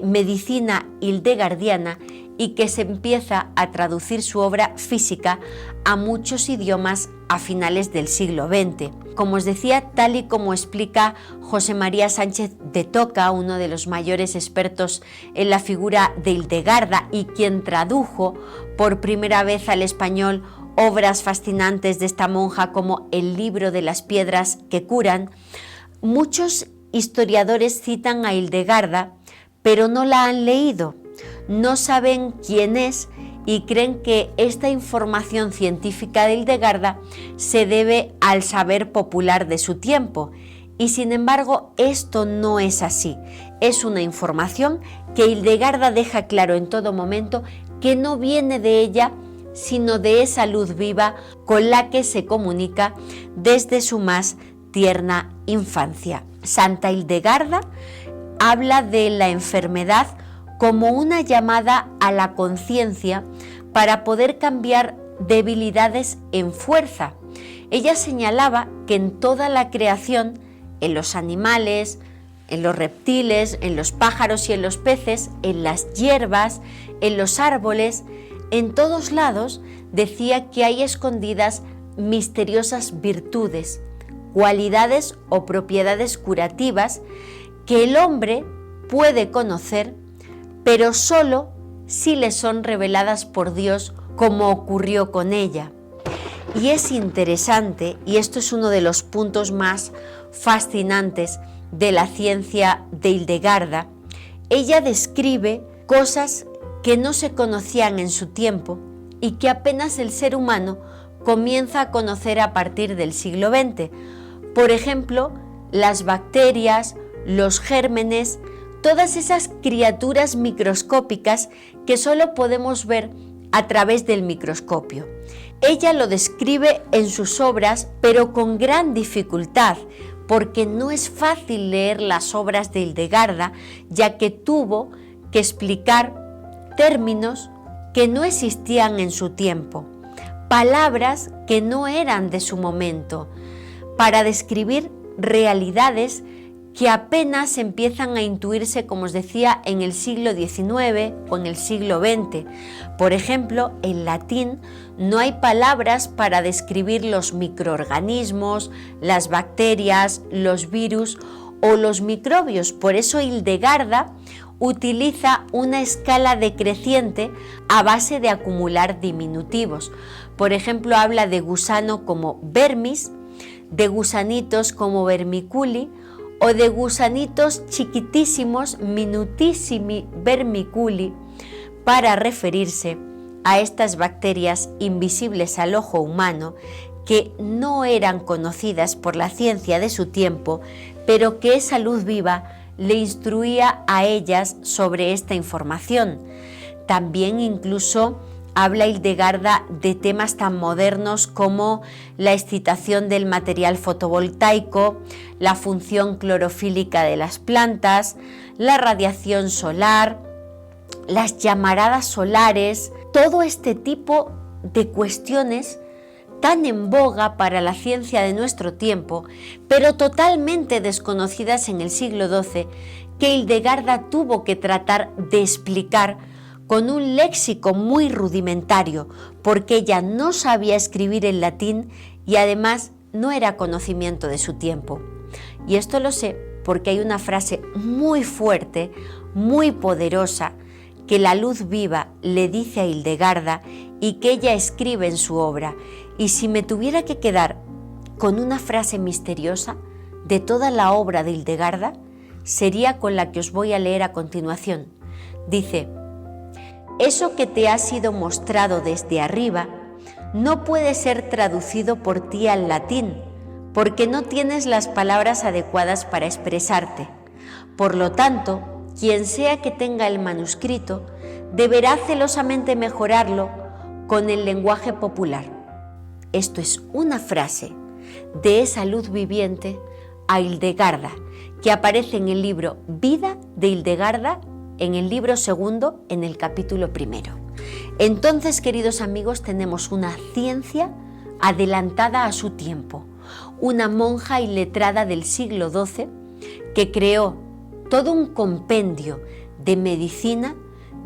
medicina hildegardiana y que se empieza a traducir su obra física a muchos idiomas a finales del siglo XX. Como os decía, tal y como explica José María Sánchez de Toca, uno de los mayores expertos en la figura de Hildegarda y quien tradujo por primera vez al español obras fascinantes de esta monja como El libro de las piedras que curan, muchos historiadores citan a Hildegarda, pero no la han leído, no saben quién es y creen que esta información científica de Hildegarda se debe al saber popular de su tiempo. Y sin embargo, esto no es así. Es una información que Hildegarda deja claro en todo momento que no viene de ella, sino de esa luz viva con la que se comunica desde su más tierna infancia. Santa Hildegarda habla de la enfermedad como una llamada a la conciencia para poder cambiar debilidades en fuerza. Ella señalaba que en toda la creación, en los animales, en los reptiles, en los pájaros y en los peces, en las hierbas, en los árboles, en todos lados, decía que hay escondidas misteriosas virtudes, cualidades o propiedades curativas que el hombre puede conocer, pero solo si le son reveladas por Dios, como ocurrió con ella. Y es interesante, y esto es uno de los puntos más fascinantes de la ciencia de Hildegarda, ella describe cosas que no se conocían en su tiempo y que apenas el ser humano comienza a conocer a partir del siglo XX. Por ejemplo, las bacterias, los gérmenes, todas esas criaturas microscópicas que solo podemos ver a través del microscopio. Ella lo describe en sus obras, pero con gran dificultad, porque no es fácil leer las obras de Hildegarda, ya que tuvo que explicar términos que no existían en su tiempo, palabras que no eran de su momento, para describir realidades que apenas empiezan a intuirse, como os decía, en el siglo XIX o en el siglo XX. Por ejemplo, en latín no hay palabras para describir los microorganismos, las bacterias, los virus o los microbios. Por eso Hildegarda utiliza una escala decreciente a base de acumular diminutivos. Por ejemplo, habla de gusano como vermis, de gusanitos como vermiculi o de gusanitos chiquitísimos, minutissimi vermiculi, para referirse a estas bacterias invisibles al ojo humano que no eran conocidas por la ciencia de su tiempo, pero que esa luz viva le instruía a ellas sobre esta información. También incluso habla Hildegarda de temas tan modernos como la excitación del material fotovoltaico, la función clorofílica de las plantas, la radiación solar, las llamaradas solares, todo este tipo de cuestiones tan en boga para la ciencia de nuestro tiempo, pero totalmente desconocidas en el siglo XII, que Hildegarda tuvo que tratar de explicar con un léxico muy rudimentario, porque ella no sabía escribir en latín y además no era conocimiento de su tiempo. Y esto lo sé porque hay una frase muy fuerte, muy poderosa, que la luz viva le dice a Hildegarda y que ella escribe en su obra. Y si me tuviera que quedar con una frase misteriosa de toda la obra de Hildegarda, sería con la que os voy a leer a continuación. Dice: eso que te ha sido mostrado desde arriba no puede ser traducido por ti al latín, porque no tienes las palabras adecuadas para expresarte. Por lo tanto, quien sea que tenga el manuscrito deberá celosamente mejorarlo con el lenguaje popular. Esto es una frase de esa luz viviente a Hildegarda, que aparece en el libro Vida de Hildegarda, en el libro segundo, en el capítulo primero. Entonces, queridos amigos, tenemos una ciencia adelantada a su tiempo, una monja iletrada del siglo XII que creó todo un compendio de medicina,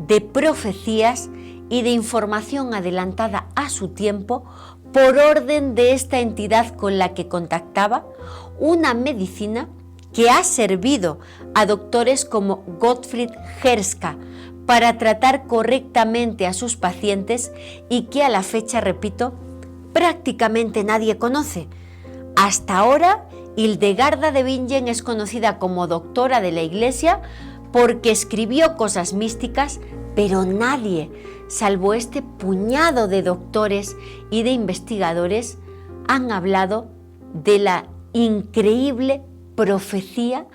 de profecías y de información adelantada a su tiempo por orden de esta entidad con la que contactaba, una medicina que ha servido a doctores como Gottfried Herska para tratar correctamente a sus pacientes y que a la fecha, repito, prácticamente nadie conoce. Hasta ahora, Hildegarda de Bingen es conocida como doctora de la Iglesia porque escribió cosas místicas, pero nadie, salvo este puñado de doctores y de investigadores, han hablado de la increíble profecía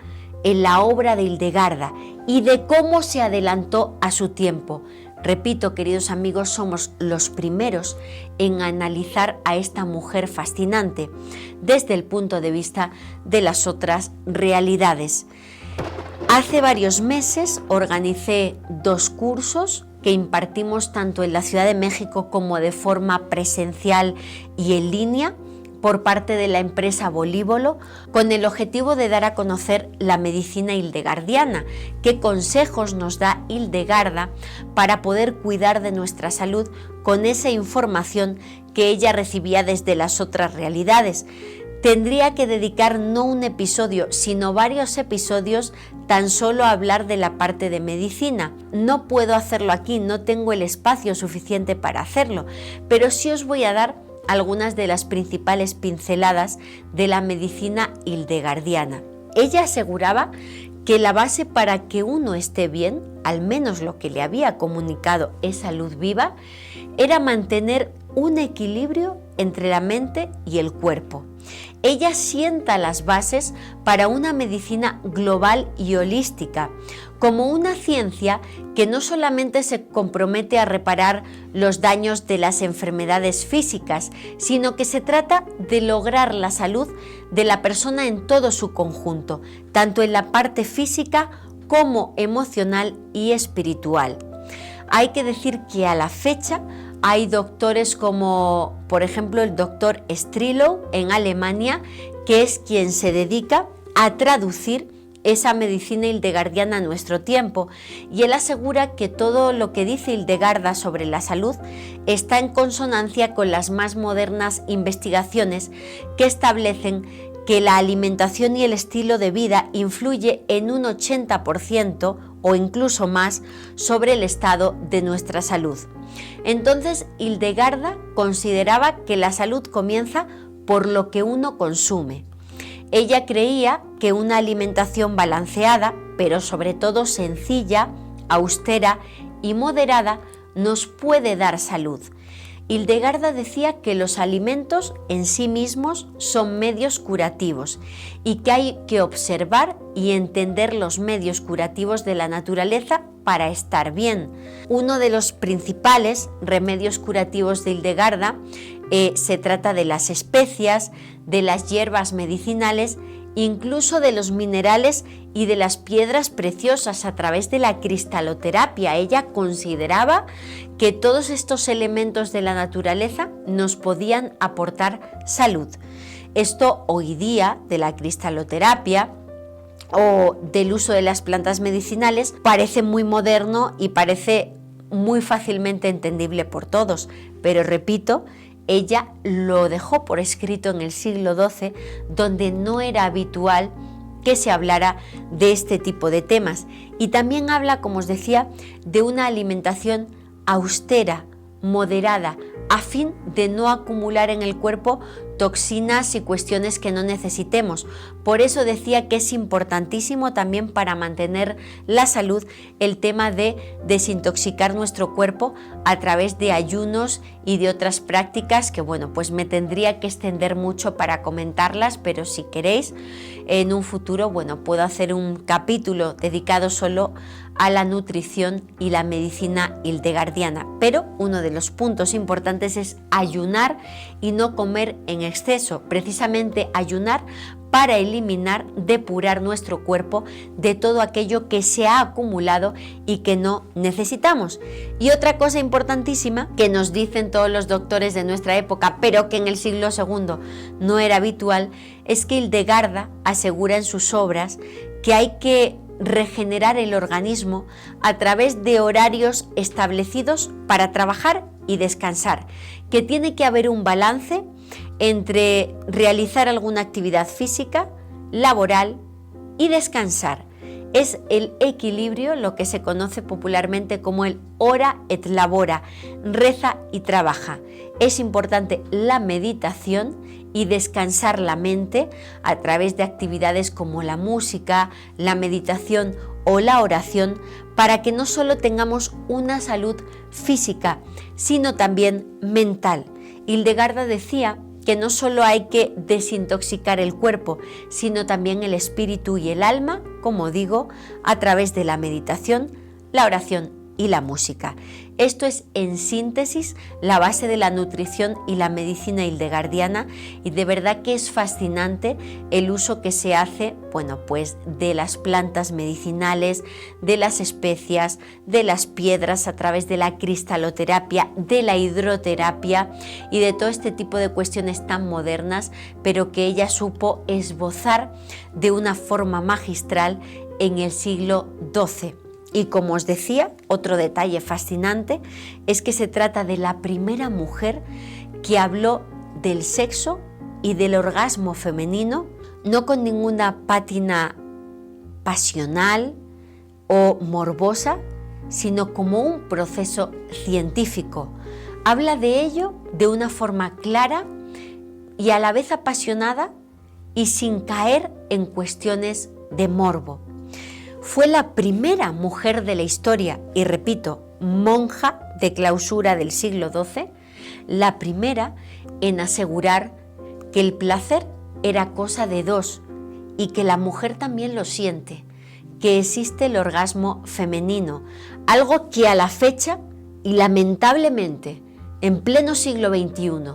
en la obra de Hildegarda y de cómo se adelantó a su tiempo. Repito, queridos amigos, somos los primeros en analizar a esta mujer fascinante desde el punto de vista de las otras realidades. Hace varios meses organicé 2 cursos que impartimos tanto en la Ciudad de México como de forma presencial y en línea por parte de la empresa Volívolo, con el objetivo de dar a conocer la medicina hildegardiana, qué consejos nos da Hildegarda para poder cuidar de nuestra salud con esa información que ella recibía desde las otras realidades. Tendría que dedicar no un episodio, sino varios episodios tan solo a hablar de la parte de medicina. No puedo hacerlo aquí, no tengo el espacio suficiente para hacerlo, pero sí os voy a dar algunas de las principales pinceladas de la medicina hildegardiana. Ella aseguraba que la base para que uno esté bien, al menos lo que le había comunicado esa luz viva, era mantener un equilibrio entre la mente y el cuerpo. Ella sienta las bases para una medicina global y holística, como una ciencia que no solamente se compromete a reparar los daños de las enfermedades físicas, sino que se trata de lograr la salud de la persona en todo su conjunto, tanto en la parte física como emocional y espiritual. Hay que decir que a la fecha hay doctores como, por ejemplo, el doctor Strilo en Alemania, que es quien se dedica a traducir esa medicina hildegardiana a nuestro tiempo, y él asegura que todo lo que dice Hildegarda sobre la salud está en consonancia con las más modernas investigaciones que establecen que la alimentación y el estilo de vida influye en un 80% o incluso más sobre el estado de nuestra salud. Entonces, Hildegarda consideraba que la salud comienza por lo que uno consume. Ella creía que una alimentación balanceada, pero sobre todo sencilla, austera y moderada, nos puede dar salud. Hildegarda decía que los alimentos en sí mismos son medios curativos y que hay que observar y entender los medios curativos de la naturaleza para estar bien. Uno de los principales remedios curativos de Hildegarda se trata de las especias, de las hierbas medicinales, incluso de los minerales y de las piedras preciosas a través de la cristaloterapia. Ella consideraba que todos estos elementos de la naturaleza nos podían aportar salud. Esto hoy día de la cristaloterapia o del uso de las plantas medicinales parece muy moderno y parece muy fácilmente entendible por todos, pero repito, ella lo dejó por escrito en el siglo XII, donde no era habitual que se hablara de este tipo de temas. Y también habla, como os decía, de una alimentación austera, moderada, a fin de no acumular en el cuerpo toxinas y cuestiones que no necesitemos. Por eso decía que es importantísimo también para mantener la salud el tema de desintoxicar nuestro cuerpo a través de ayunos y de otras prácticas que, bueno, pues me tendría que extender mucho para comentarlas, pero si queréis, en un futuro, bueno, puedo hacer un capítulo dedicado solo a la nutrición y la medicina hildegardiana. Pero uno de los puntos importantes es ayunar y no comer en exceso, precisamente ayunar para eliminar, depurar nuestro cuerpo de todo aquello que se ha acumulado y que no necesitamos. Y otra cosa importantísima que nos dicen todos los doctores de nuestra época, pero que en el siglo II no era habitual, es que Hildegarda asegura en sus obras que hay que regenerar el organismo a través de horarios establecidos para trabajar y descansar, que tiene que haber un balance entre realizar alguna actividad física, laboral y descansar. Es el equilibrio, lo que se conoce popularmente como el ora et labora, reza y trabaja. Es importante la meditación y descansar la mente a través de actividades como la música, la meditación o la oración, para que no solo tengamos una salud física, sino también mental. Hildegarda decía que no solo hay que desintoxicar el cuerpo, sino también el espíritu y el alma, como digo, a través de la meditación, la oración y la música. Esto es, en síntesis, la base de la nutrición y la medicina hildegardiana, y de verdad que es fascinante el uso que se hace, bueno, pues de las plantas medicinales, de las especias, de las piedras a través de la cristaloterapia, de la hidroterapia y de todo este tipo de cuestiones tan modernas, pero que ella supo esbozar de una forma magistral en el siglo XII. Y como os decía, otro detalle fascinante es que se trata de la primera mujer que habló del sexo y del orgasmo femenino, no con ninguna pátina pasional o morbosa, sino como un proceso científico. Habla de ello de una forma clara y a la vez apasionada y sin caer en cuestiones de morbo. Fue la primera mujer de la historia, y repito, monja de clausura del siglo XII, la primera en asegurar que el placer era cosa de dos y que la mujer también lo siente, que existe el orgasmo femenino, algo que a la fecha y lamentablemente en pleno siglo XXI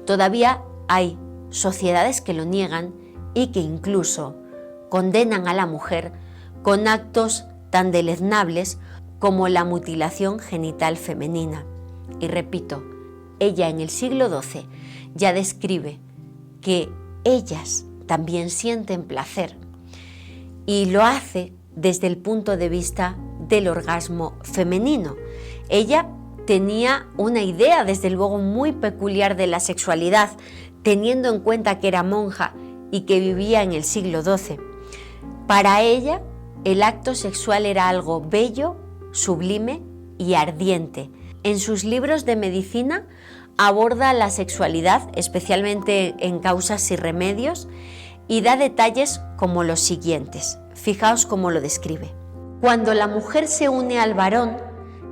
todavía hay sociedades que lo niegan y que incluso condenan a la mujer con actos tan deleznables como la mutilación genital femenina. Y repito, ella en el siglo XII ya describe que ellas también sienten placer y lo hace desde el punto de vista del orgasmo femenino. Ella tenía una idea, desde luego, muy peculiar de la sexualidad, teniendo en cuenta que era monja y que vivía en el siglo XII. Para ella, el acto sexual era algo bello, sublime y ardiente. En sus libros de medicina aborda la sexualidad, especialmente en Causas y Remedios, y da detalles como los siguientes. Fijaos cómo lo describe. Cuando la mujer se une al varón,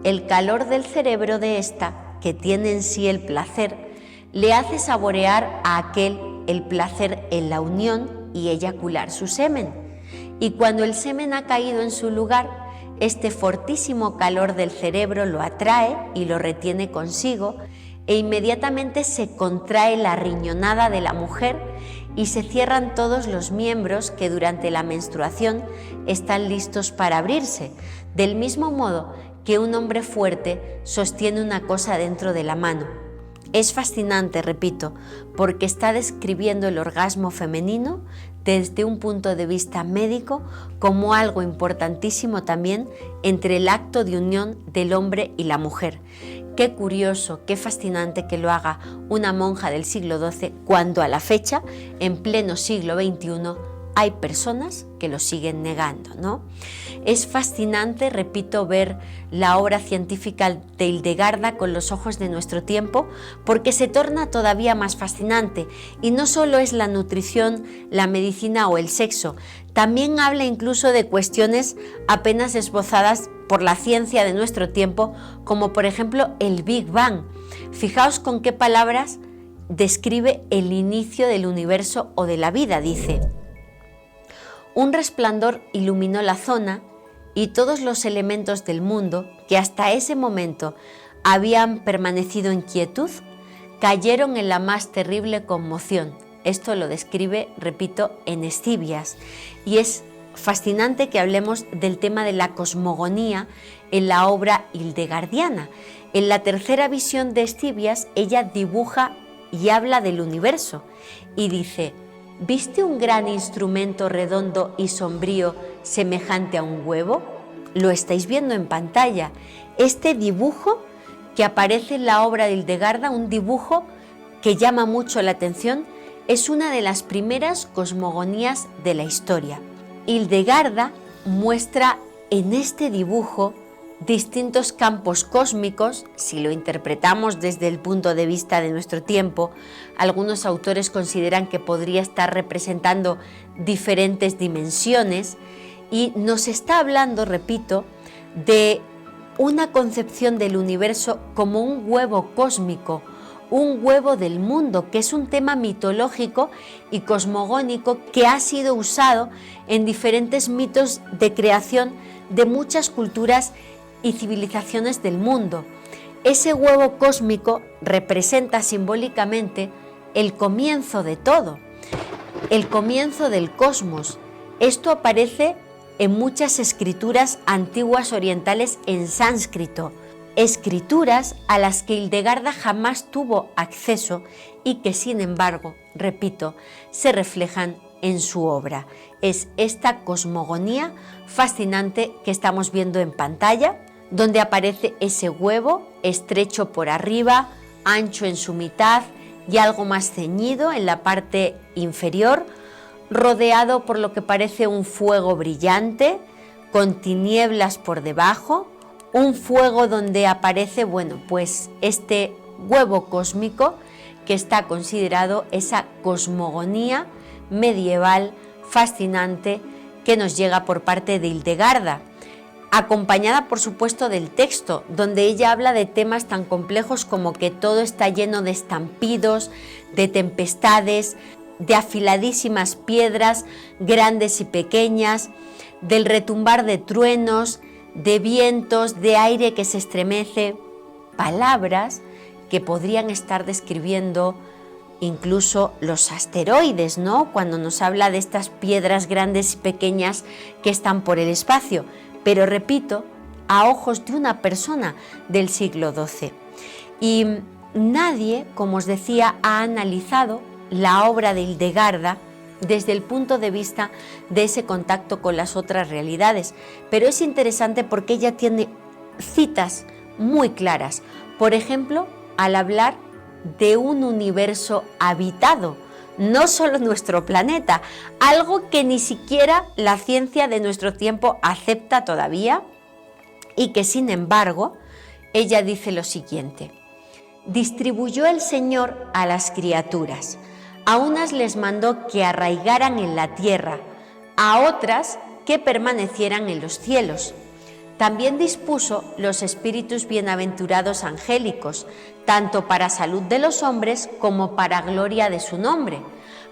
el calor del cerebro de ésta, que tiene en sí el placer, le hace saborear a aquel el placer en la unión y eyacular su semen. Y cuando el semen ha caído en su lugar, este fortísimo calor del cerebro lo atrae y lo retiene consigo, e inmediatamente se contrae la riñonada de la mujer y se cierran todos los miembros que durante la menstruación están listos para abrirse, del mismo modo que un hombre fuerte sostiene una cosa dentro de la mano. Es fascinante, repito, porque está describiendo el orgasmo femenino desde un punto de vista médico como algo importantísimo también entre el acto de unión del hombre y la mujer. Qué curioso, qué fascinante que lo haga una monja del siglo XII cuando a la fecha, en pleno siglo XXI, hay personas que lo siguen negando, ¿no? Es fascinante, repito, ver la obra científica de Hildegarda con los ojos de nuestro tiempo, porque se torna todavía más fascinante. Y no solo es la nutrición, la medicina o el sexo, también habla incluso de cuestiones apenas esbozadas por la ciencia de nuestro tiempo, como por ejemplo el Big Bang. Fijaos con qué palabras describe el inicio del universo o de la vida, dice: un resplandor iluminó la zona y todos los elementos del mundo, que hasta ese momento habían permanecido en quietud, cayeron en la más terrible conmoción. Esto lo describe, repito, en Escivias, y es fascinante que hablemos del tema de la cosmogonía en la obra hildegardiana. En la tercera visión de Escivias, ella dibuja y habla del universo y dice: ¿viste un gran instrumento redondo y sombrío semejante a un huevo? Lo estáis viendo en pantalla. Este dibujo que aparece en la obra de Hildegarda, un dibujo que llama mucho la atención, es una de las primeras cosmogonías de la historia. Hildegarda muestra en este dibujo distintos campos cósmicos. Si lo interpretamos desde el punto de vista de nuestro tiempo, algunos autores consideran que podría estar representando diferentes dimensiones, y nos está hablando, repito, de una concepción del universo como un huevo cósmico, un huevo del mundo, que es un tema mitológico y cosmogónico que ha sido usado en diferentes mitos de creación de muchas culturas y civilizaciones del mundo. Ese huevo cósmico representa simbólicamente el comienzo de todo, el comienzo del cosmos. Esto aparece en muchas escrituras antiguas orientales en sánscrito, escrituras a las que Hildegarda jamás tuvo acceso y que, sin embargo, repito, se reflejan en su obra. Es esta cosmogonía fascinante que estamos viendo en pantalla, donde aparece ese huevo estrecho por arriba, ancho en su mitad y algo más ceñido en la parte inferior, rodeado por lo que parece un fuego brillante, con tinieblas por debajo, un fuego donde aparece, pues este huevo cósmico que está considerado esa cosmogonía medieval fascinante que nos llega por parte de Hildegarda, acompañada por supuesto del texto, donde ella habla de temas tan complejos como que todo está lleno de estampidos, de tempestades, de afiladísimas piedras, grandes y pequeñas, del retumbar de truenos, de vientos, de aire que se estremece, palabras que podrían estar describiendo incluso los asteroides, ¿no? Cuando nos habla de estas piedras grandes y pequeñas que están por el espacio, pero repito, a ojos de una persona del siglo XII. Y nadie, como os decía, ha analizado la obra de Hildegarda desde el punto de vista de ese contacto con las otras realidades. Pero es interesante porque ella tiene citas muy claras. Por ejemplo, al hablar de un universo habitado, no solo nuestro planeta, algo que ni siquiera la ciencia de nuestro tiempo acepta todavía y que sin embargo ella dice lo siguiente: distribuyó el Señor a las criaturas, a unas les mandó que arraigaran en la tierra, a otras que permanecieran en los cielos. También dispuso los espíritus bienaventurados angélicos, tanto para salud de los hombres como para gloria de su nombre.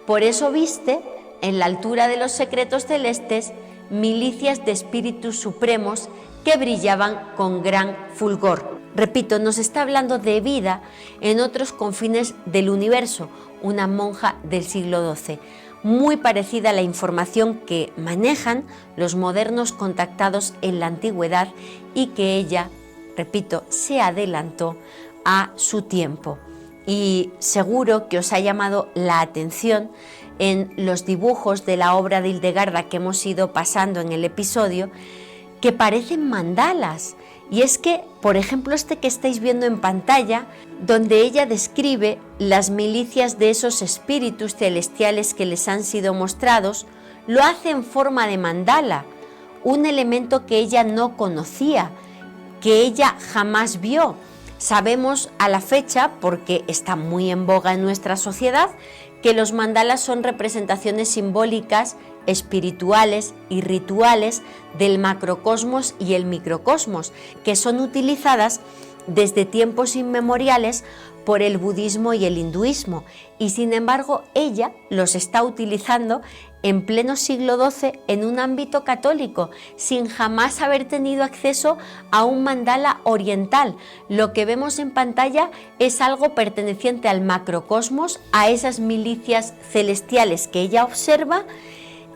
Por eso viste, en la altura de los secretos celestes, milicias de espíritus supremos que brillaban con gran fulgor. Repito, nos está hablando de vida en otros confines del universo, una monja del siglo XII. Muy parecida a la información que manejan los modernos contactados en la antigüedad y que ella, repito, se adelantó a su tiempo. Y seguro que os ha llamado la atención en los dibujos de la obra de Hildegarda que hemos ido pasando en el episodio, que parecen mandalas. Y es que, por ejemplo, este que estáis viendo en pantalla, donde ella describe las milicias de esos espíritus celestiales que les han sido mostrados, lo hace en forma de mandala, un elemento que ella no conocía, que ella jamás vio. Sabemos a la fecha, porque está muy en boga en nuestra sociedad, que los mandalas son representaciones simbólicas, espirituales y rituales del macrocosmos y el microcosmos, que son utilizadas desde tiempos inmemoriales por el budismo y el hinduismo, y sin embargo ella los está utilizando en pleno siglo XII en un ámbito católico, sin jamás haber tenido acceso a un mandala oriental. Lo que vemos en pantalla es algo perteneciente al macrocosmos, a esas milicias celestiales que ella observa,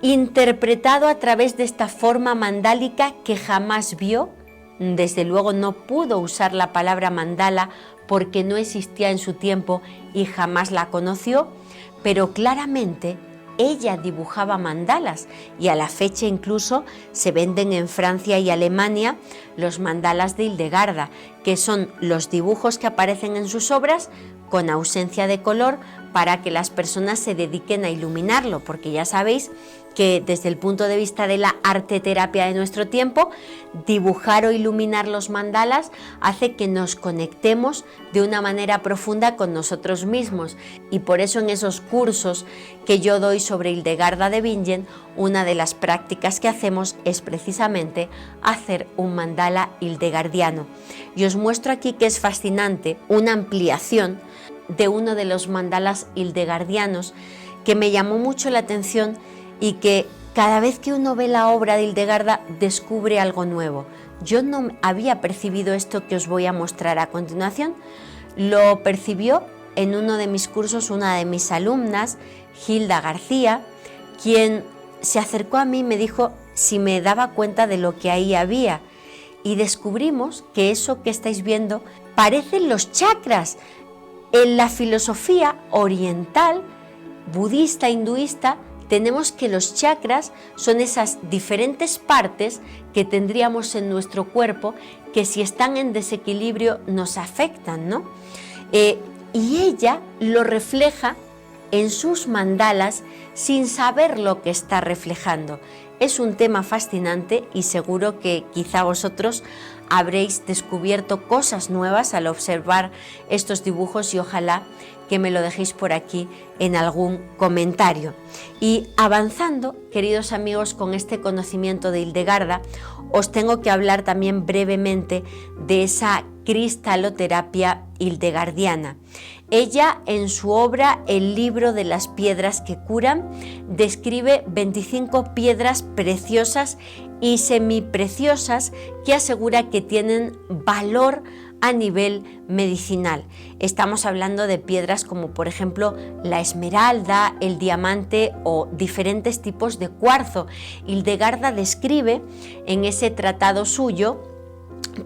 interpretado a través de esta forma mandálica que jamás vio. Desde luego no pudo usar la palabra mandala porque no existía en su tiempo y jamás la conoció, pero claramente ella dibujaba mandalas y a la fecha incluso se venden en Francia y Alemania los mandalas de Hildegarda, que son los dibujos que aparecen en sus obras con ausencia de color para que las personas se dediquen a iluminarlo, porque ya sabéis que desde el punto de vista de la arteterapia de nuestro tiempo, dibujar o iluminar los mandalas hace que nos conectemos de una manera profunda con nosotros mismos, y por eso en esos cursos que yo doy sobre Hildegarda de Bingen, una de las prácticas que hacemos es precisamente hacer un mandala hildegardiano. Y os muestro aquí que es fascinante una ampliación de uno de los mandalas hildegardianos que me llamó mucho la atención y que cada vez que uno ve la obra de Hildegarda descubre algo nuevo. Yo no había percibido esto que os voy a mostrar a continuación. Lo percibió en uno de mis cursos una de mis alumnas, Hilda García, quien se acercó a mí y me dijo si me daba cuenta de lo que ahí había. Y descubrimos que eso que estáis viendo parecen los chakras. En la filosofía oriental, budista, hinduista, tenemos que los chakras son esas diferentes partes que tendríamos en nuestro cuerpo que si están en desequilibrio nos afectan, ¿no? Y ella lo refleja en sus mandalas sin saber lo que está reflejando. Es un tema fascinante y seguro que quizá vosotros habréis descubierto cosas nuevas al observar estos dibujos y ojalá que me lo dejéis por aquí en algún comentario. Y avanzando, queridos amigos, con este conocimiento de Hildegarda, os tengo que hablar también brevemente de esa cristaloterapia hildegardiana. Ella, en su obra El libro de las piedras que curan, describe 25 piedras preciosas y semipreciosas que asegura que tienen valor a nivel medicinal. Estamos hablando de piedras como por ejemplo la esmeralda, el diamante o diferentes tipos de cuarzo. Hildegarda describe en ese tratado suyo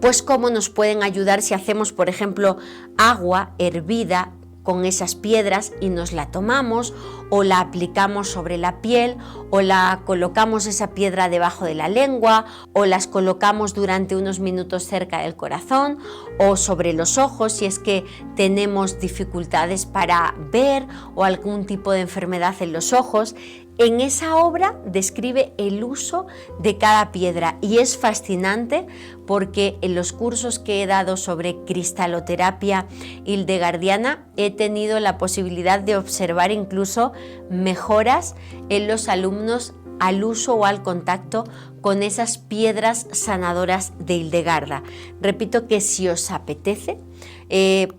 pues cómo nos pueden ayudar si hacemos por ejemplo agua hervida con esas piedras y nos la tomamos o la aplicamos sobre la piel o la colocamos esa piedra debajo de la lengua o las colocamos durante unos minutos cerca del corazón o sobre los ojos si es que tenemos dificultades para ver o algún tipo de enfermedad en los ojos. En esa obra describe el uso de cada piedra y es fascinante porque en los cursos que he dado sobre cristaloterapia hildegardiana he tenido la posibilidad de observar incluso mejoras en los alumnos al uso o al contacto con esas piedras sanadoras de Hildegarda. Repito que si os apetece,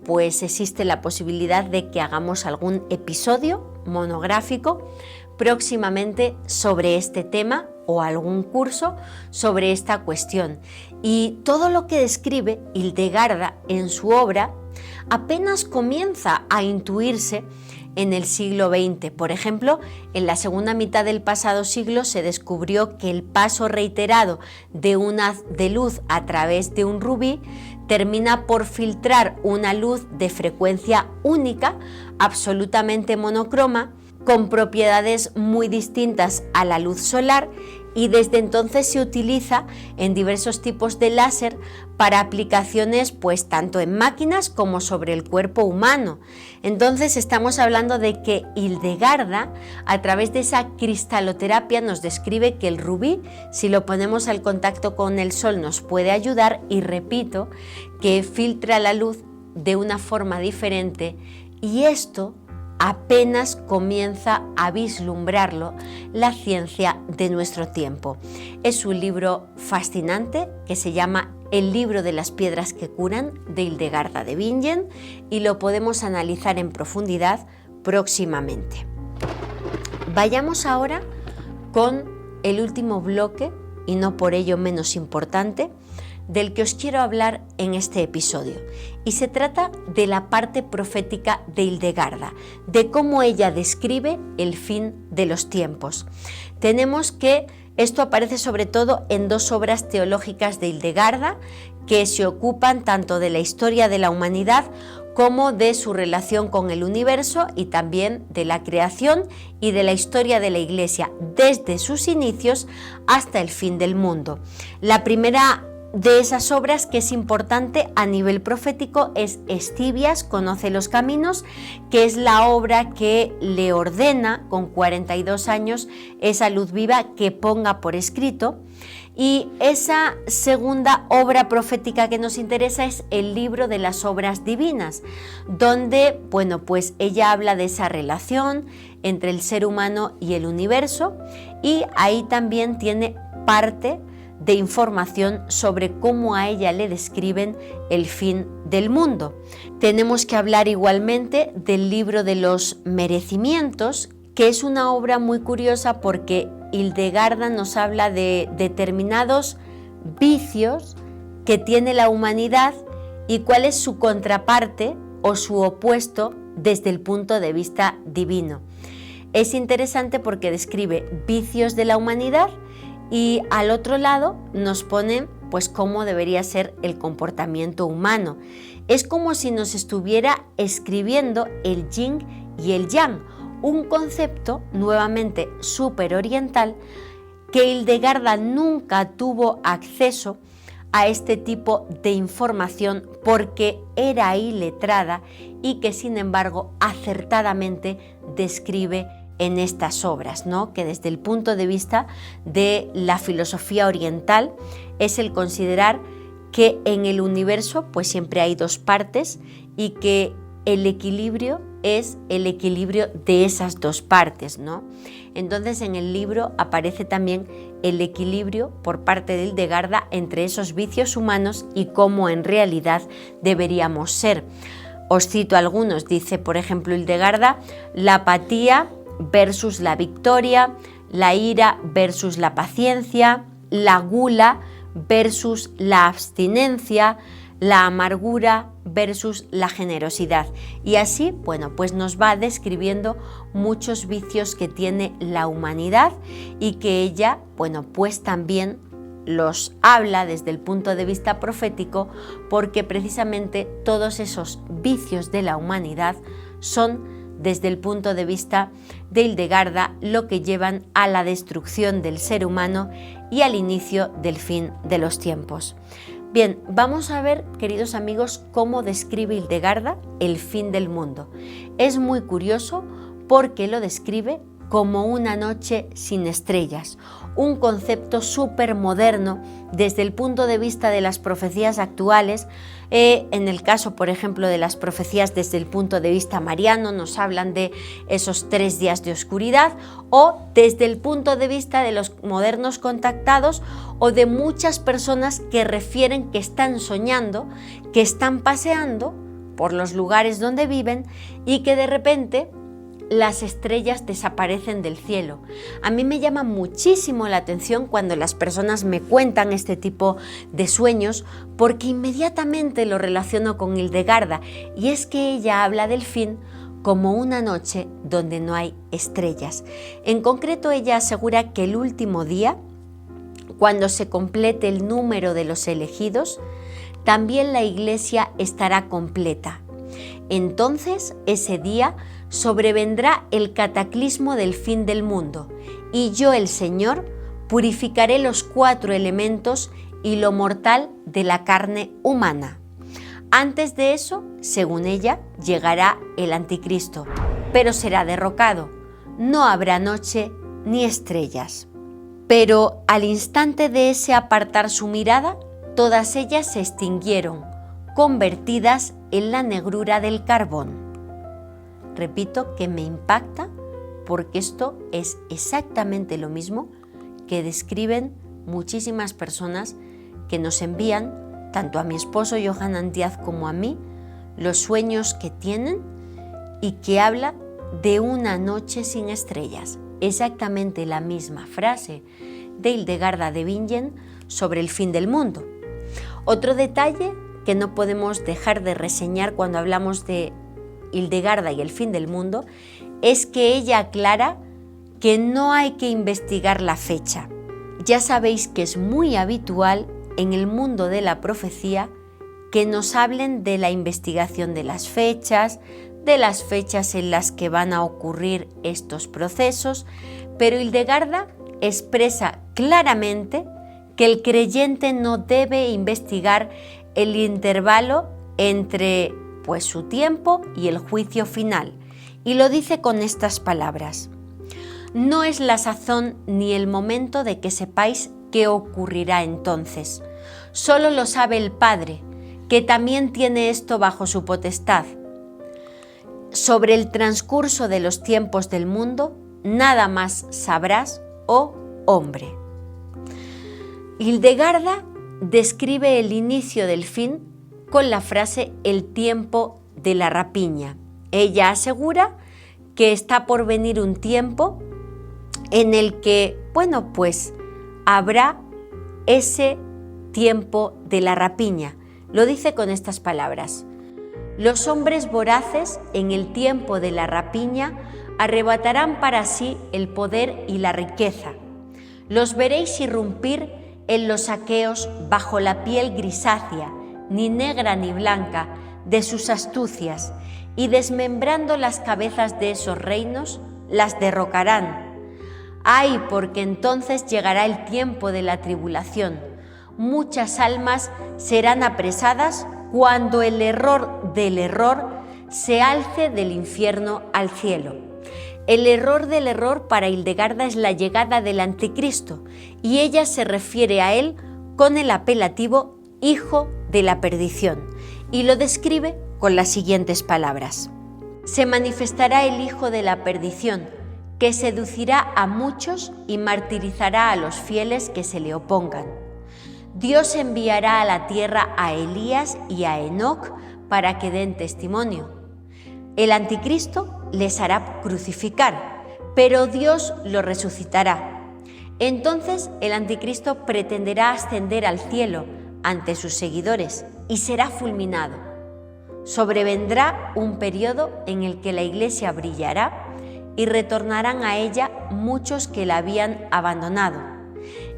pues existe la posibilidad de que hagamos algún episodio monográfico próximamente sobre este tema o algún curso sobre esta cuestión. Y todo lo que describe Hildegarda en su obra apenas comienza a intuirse en el siglo XX. Por ejemplo, en la segunda mitad del pasado siglo se descubrió que el paso reiterado de un haz de luz a través de un rubí termina por filtrar una luz de frecuencia única, absolutamente monocroma, con propiedades muy distintas a la luz solar, y desde entonces se utiliza en diversos tipos de láser para aplicaciones pues tanto en máquinas como sobre el cuerpo humano. Entonces estamos hablando de que Hildegarda, a través de esa cristaloterapia, nos describe que el rubí, si lo ponemos al contacto con el sol, nos puede ayudar, y repito, que filtra la luz de una forma diferente, y esto apenas comienza a vislumbrarlo la ciencia de nuestro tiempo. Es un libro fascinante que se llama El libro de las piedras que curan, de Hildegarda de Bingen, y lo podemos analizar en profundidad próximamente. Vayamos ahora con el último bloque, y no por ello menos importante, del que os quiero hablar en este episodio, y se trata de la parte profética de Hildegarda, de cómo ella describe el fin de los tiempos. Tenemos que esto aparece sobre todo en dos obras teológicas de Hildegarda que se ocupan tanto de la historia de la humanidad como de su relación con el universo, y también de la creación y de la historia de la Iglesia desde sus inicios hasta el fin del mundo. La primera de esas obras, que es importante a nivel profético, es Estibias, Conoce los Caminos, que es la obra que le ordena con 42 años esa luz viva que ponga por escrito. Y esa segunda obra profética que nos interesa es el libro de las obras divinas, donde, bueno, pues ella habla de esa relación entre el ser humano y el universo, y ahí también tiene parte de información sobre cómo a ella le describen el fin del mundo. Tenemos que hablar igualmente del libro de los merecimientos, que es una obra muy curiosa porque Hildegarda nos habla de determinados vicios que tiene la humanidad y cuál es su contraparte o su opuesto desde el punto de vista divino. Es interesante porque describe vicios de la humanidad y al otro lado nos pone pues cómo debería ser el comportamiento humano. Es como si nos estuviera escribiendo el yin y el yang, un concepto nuevamente súper oriental que Hildegarda nunca tuvo acceso a este tipo de información porque era iletrada, y que sin embargo acertadamente describe en estas obras, ¿no? Que desde el punto de vista de la filosofía oriental es el considerar que en el universo pues siempre hay dos partes, y que el equilibrio es el equilibrio de esas dos partes, ¿no? Entonces en el libro aparece también el equilibrio por parte de Hildegarda entre esos vicios humanos y cómo en realidad deberíamos ser. Os cito algunos. Dice, por ejemplo, Hildegarda: la apatía versus la victoria, la ira versus la paciencia, la gula versus la abstinencia, la amargura versus la generosidad. Y así, bueno, pues nos va describiendo muchos vicios que tiene la humanidad y que ella, bueno, pues también los habla desde el punto de vista profético, porque precisamente todos esos vicios de la humanidad son, desde el punto de vista de Hildegarda, lo que llevan a la destrucción del ser humano y al inicio del fin de los tiempos. Bien, vamos a ver, queridos amigos, cómo describe Hildegarda el fin del mundo. Es muy curioso porque lo describe como una noche sin estrellas, un concepto súper moderno desde el punto de vista de las profecías actuales. En el caso, por ejemplo, de las profecías desde el punto de vista mariano, nos hablan de esos 3 días de oscuridad, o desde el punto de vista de los modernos contactados o de muchas personas que refieren que están soñando, que están paseando por los lugares donde viven y que de repente las estrellas desaparecen del cielo. A mí me llama muchísimo la atención cuando las personas me cuentan este tipo de sueños, porque inmediatamente lo relaciono con Hildegarda, y es que ella habla del fin como una noche donde no hay estrellas. En concreto, ella asegura que el último día, cuando se complete el número de los elegidos, también la Iglesia estará completa. Entonces, ese día sobrevendrá el cataclismo del fin del mundo, y yo, el Señor, purificaré los 4 elementos y lo mortal de la carne humana. Antes de eso, según ella, llegará el Anticristo, pero será derrocado. No habrá noche ni estrellas. Pero al instante de ese apartar su mirada, todas ellas se extinguieron, convertidas en la negrura del carbón. Repito que me impacta porque esto es exactamente lo mismo que describen muchísimas personas que nos envían, tanto a mi esposo Johanan Díaz como a mí, los sueños que tienen y que habla de una noche sin estrellas. Exactamente la misma frase de Hildegarda de Bingen sobre el fin del mundo. Otro detalle que no podemos dejar de reseñar cuando hablamos de Hildegarda y el fin del mundo es que ella aclara que no hay que investigar la fecha. Ya sabéis que es muy habitual en el mundo de la profecía que nos hablen de la investigación de las fechas en las que van a ocurrir estos procesos, pero Hildegarda expresa claramente que el creyente no debe investigar el intervalo entre su tiempo y el juicio final, y lo dice con estas palabras: no es la sazón ni el momento de que sepáis qué ocurrirá entonces. Solo lo sabe el Padre, que también tiene esto bajo su potestad. Sobre el transcurso de los tiempos del mundo, nada más sabrás, oh hombre. Hildegarda describe el inicio del fin con la frase el tiempo de la rapiña. Ella asegura que está por venir un tiempo en el que, habrá ese tiempo de la rapiña. Lo dice con estas palabras: los hombres voraces en el tiempo de la rapiña arrebatarán para sí el poder y la riqueza. Los veréis irrumpir en los saqueos bajo la piel grisácea, ni negra ni blanca, de sus astucias, y desmembrando las cabezas de esos reinos, las derrocarán. ¡Ay, porque entonces llegará el tiempo de la tribulación! Muchas almas serán apresadas cuando el error del error se alce del infierno al cielo. El error del error para Hildegarda es la llegada del Anticristo, y ella se refiere a él con el apelativo hijo de la perdición, y lo describe con las siguientes palabras: se manifestará el hijo de la perdición, que seducirá a muchos y martirizará a los fieles que se le opongan. Dios enviará a la tierra a Elías y a Enoc para que den testimonio. El Anticristo les hará crucificar, pero Dios lo resucitará. Entonces el Anticristo pretenderá ascender al cielo ante sus seguidores y será fulminado. Sobrevendrá un periodo en el que la Iglesia brillará y retornarán a ella muchos que la habían abandonado.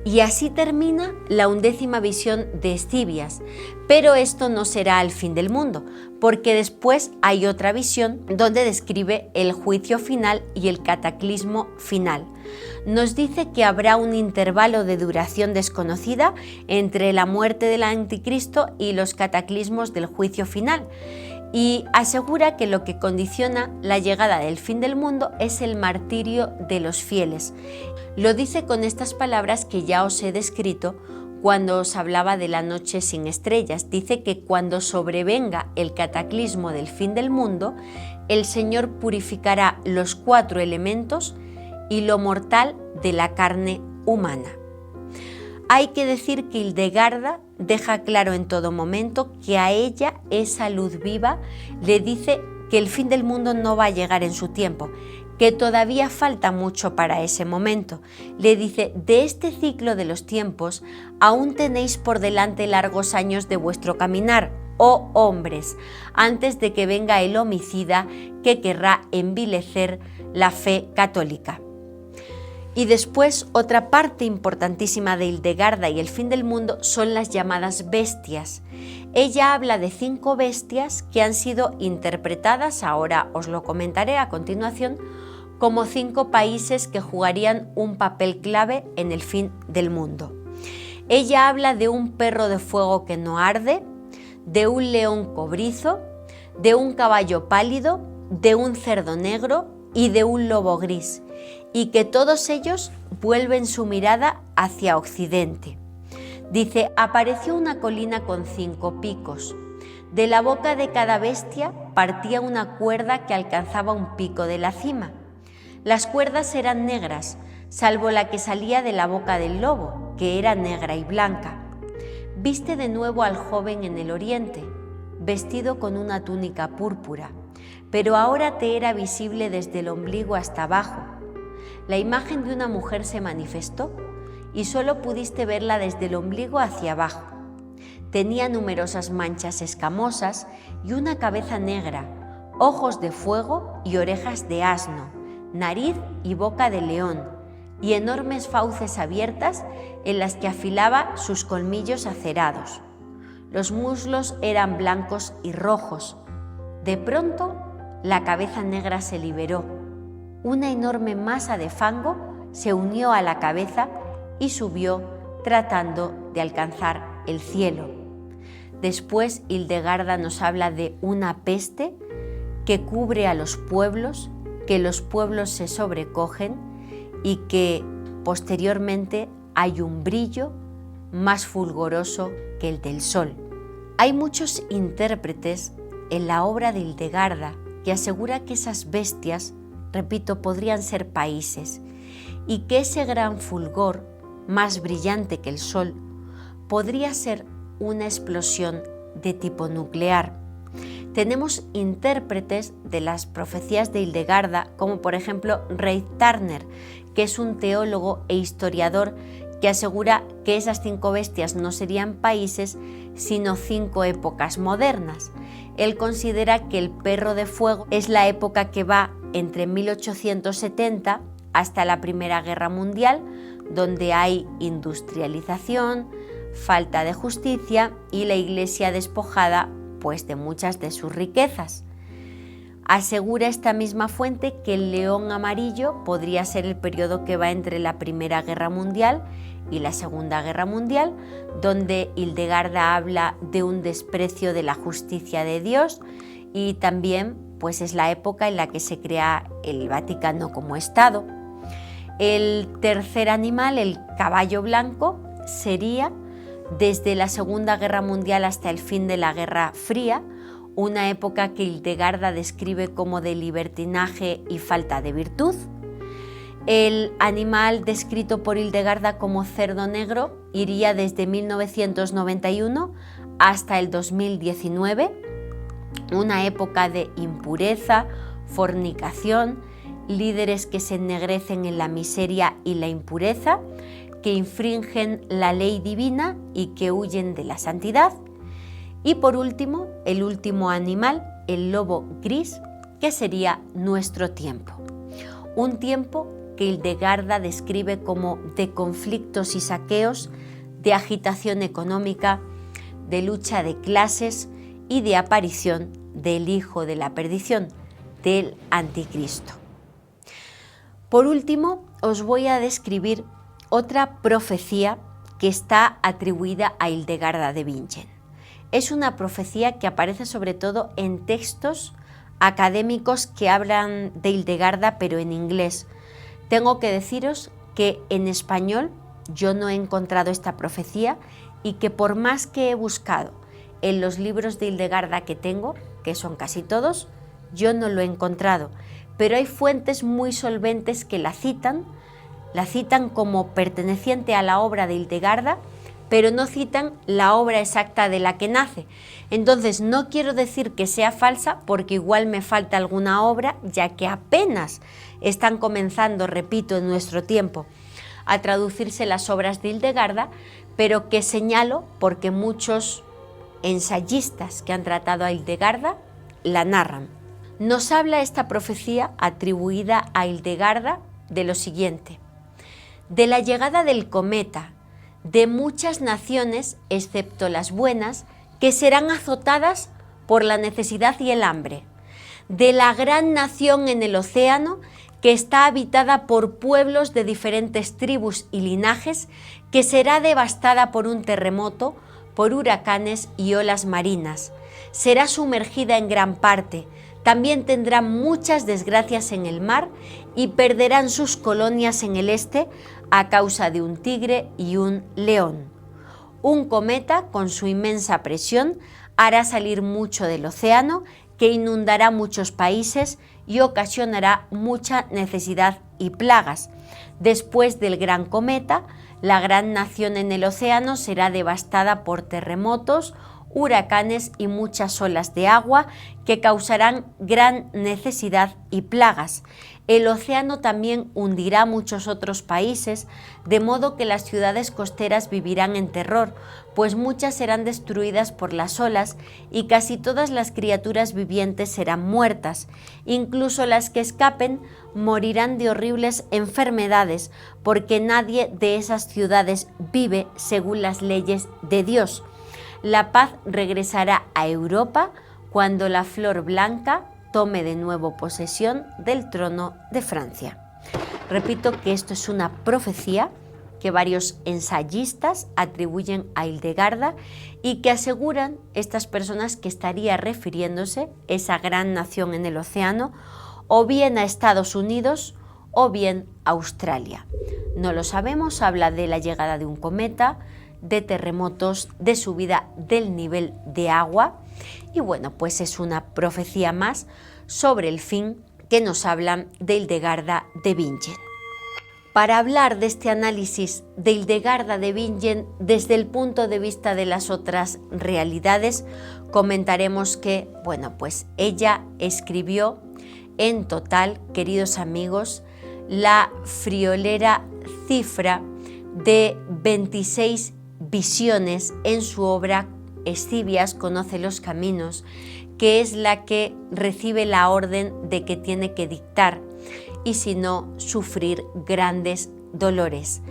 Y así termina la 11ª visión de Escibias, pero esto no será el fin del mundo, porque después hay otra visión donde describe el juicio final y el cataclismo final. Nos dice que habrá un intervalo de duración desconocida entre la muerte del anticristo y los cataclismos del juicio final, y asegura que lo que condiciona la llegada del fin del mundo es el martirio de los fieles. Lo dice con estas palabras que ya os he descrito cuando os hablaba de la noche sin estrellas. Dice que cuando sobrevenga el cataclismo del fin del mundo, el Señor purificará los 4 elementos y lo mortal de la carne humana. Hay que decir que Hildegarda deja claro en todo momento que a ella esa luz viva le dice que el fin del mundo no va a llegar en su tiempo, que todavía falta mucho para ese momento. Le dice: de este ciclo de los tiempos aún tenéis por delante largos años de vuestro caminar, oh hombres, antes de que venga el homicida que querrá envilecer la fe católica. Y después, otra parte importantísima de Hildegarda y el fin del mundo son las llamadas bestias. Ella habla de 5 bestias que han sido interpretadas, ahora os lo comentaré a continuación, como 5 países que jugarían un papel clave en el fin del mundo. Ella habla de un perro de fuego que no arde, de un león cobrizo, de un caballo pálido, de un cerdo negro y de un lobo gris, y que todos ellos vuelven su mirada hacia occidente. Dice: apareció una colina con 5 picos. De la boca de cada bestia partía una cuerda que alcanzaba un pico de la cima. Las cuerdas eran negras, salvo la que salía de la boca del lobo, que era negra y blanca. Viste de nuevo al joven en el oriente, vestido con una túnica púrpura, pero ahora te era visible desde el ombligo hasta abajo. La imagen de una mujer se manifestó y solo pudiste verla desde el ombligo hacia abajo. Tenía numerosas manchas escamosas y una cabeza negra, ojos de fuego y orejas de asno, nariz y boca de león, y enormes fauces abiertas en las que afilaba sus colmillos acerados. Los muslos eran blancos y rojos. De pronto, la cabeza negra se liberó. Una enorme masa de fango se unió a la cabeza y subió tratando de alcanzar el cielo. Después Hildegarda nos habla de una peste que cubre a los pueblos, que los pueblos se sobrecogen y que posteriormente hay un brillo más fulgoroso que el del sol. Hay muchos intérpretes en la obra de Hildegarda que asegura que esas bestias, repito, podrían ser países, y que ese gran fulgor, más brillante que el sol, podría ser una explosión de tipo nuclear. Tenemos intérpretes de las profecías de Hildegarda, como por ejemplo Reid Turner, que es un teólogo e historiador que asegura que esas 5 bestias no serían países, sino 5 épocas modernas. Él considera que el perro de fuego es la época que va entre 1870 hasta la Primera Guerra Mundial, donde hay industrialización, falta de justicia y la Iglesia despojada pues de muchas de sus riquezas. Asegura esta misma fuente que el león amarillo podría ser el periodo que va entre la Primera Guerra Mundial y la Segunda Guerra Mundial, donde Hildegarda habla de un desprecio de la justicia de Dios, y también pues es la época en la que se crea el Vaticano como Estado. El tercer animal, el caballo blanco, sería desde la Segunda Guerra Mundial hasta el fin de la Guerra Fría, una época que Hildegarda describe como de libertinaje y falta de virtud. El animal descrito por Hildegarda como cerdo negro iría desde 1991 hasta el 2019, una época de impureza, fornicación, líderes que se ennegrecen en la miseria y la impureza, que infringen la ley divina y que huyen de la santidad. Y por último, el último animal, el lobo gris, que sería nuestro tiempo. Un tiempo que Hildegarda describe como de conflictos y saqueos, de agitación económica, de lucha de clases y de aparición del Hijo de la Perdición, del Anticristo. Por último, os voy a describir otra profecía que está atribuida a Hildegarda de Bingen. Es una profecía que aparece sobre todo en textos académicos que hablan de Hildegarda, pero en inglés. Tengo que deciros que en español yo no he encontrado esta profecía y que por más que he buscado en los libros de Hildegarda que tengo, que son casi todos, yo no lo he encontrado. Pero hay fuentes muy solventes que la citan como perteneciente a la obra de Hildegarda, pero no citan la obra exacta de la que nace. Entonces no quiero decir que sea falsa porque igual me falta alguna obra, ya que apenas están comenzando, repito, en nuestro tiempo a traducirse las obras de Hildegarda, pero que señalo porque muchos ensayistas que han tratado a Hildegarda la narran. Nos habla esta profecía atribuida a Hildegarda de lo siguiente: de la llegada del cometa, de muchas naciones, excepto las buenas, que serán azotadas por la necesidad y el hambre, de la gran nación en el océano, que está habitada por pueblos de diferentes tribus y linajes, que será devastada por un terremoto, por huracanes y olas marinas. Será sumergida en gran parte, también tendrá muchas desgracias en el mar y perderán sus colonias en el este a causa de un tigre y un león. Un cometa, con su inmensa presión, hará salir mucho del océano, que inundará muchos países y ocasionará mucha necesidad y plagas. Después del gran cometa, la gran nación en el océano será devastada por terremotos, huracanes y muchas olas de agua que causarán gran necesidad y plagas. El océano también hundirá muchos otros países, de modo que las ciudades costeras vivirán en terror, pues muchas serán destruidas por las olas y casi todas las criaturas vivientes serán muertas. Incluso las que escapen morirán de horribles enfermedades, porque nadie de esas ciudades vive según las leyes de Dios. La paz regresará a Europa cuando la flor blanca tome de nuevo posesión del trono de Francia. Repito que esto es una profecía que varios ensayistas atribuyen a Hildegarda y que aseguran estas personas que estaría refiriéndose esa gran nación en el océano o bien a Estados Unidos o bien a Australia. No lo sabemos, habla de la llegada de un cometa, de terremotos, de subida del nivel de agua y bueno, pues es una profecía más sobre el fin que nos hablan de Hildegarda de Bingen. Para hablar de este análisis de Hildegarda de Bingen desde el punto de vista de las otras realidades, comentaremos que, bueno, pues ella escribió en total, queridos amigos, la friolera cifra de 26 visiones en su obra Escivias conoce los caminos, que es la que recibe la orden de que tiene que dictar y si no, sufrir grandes dolores,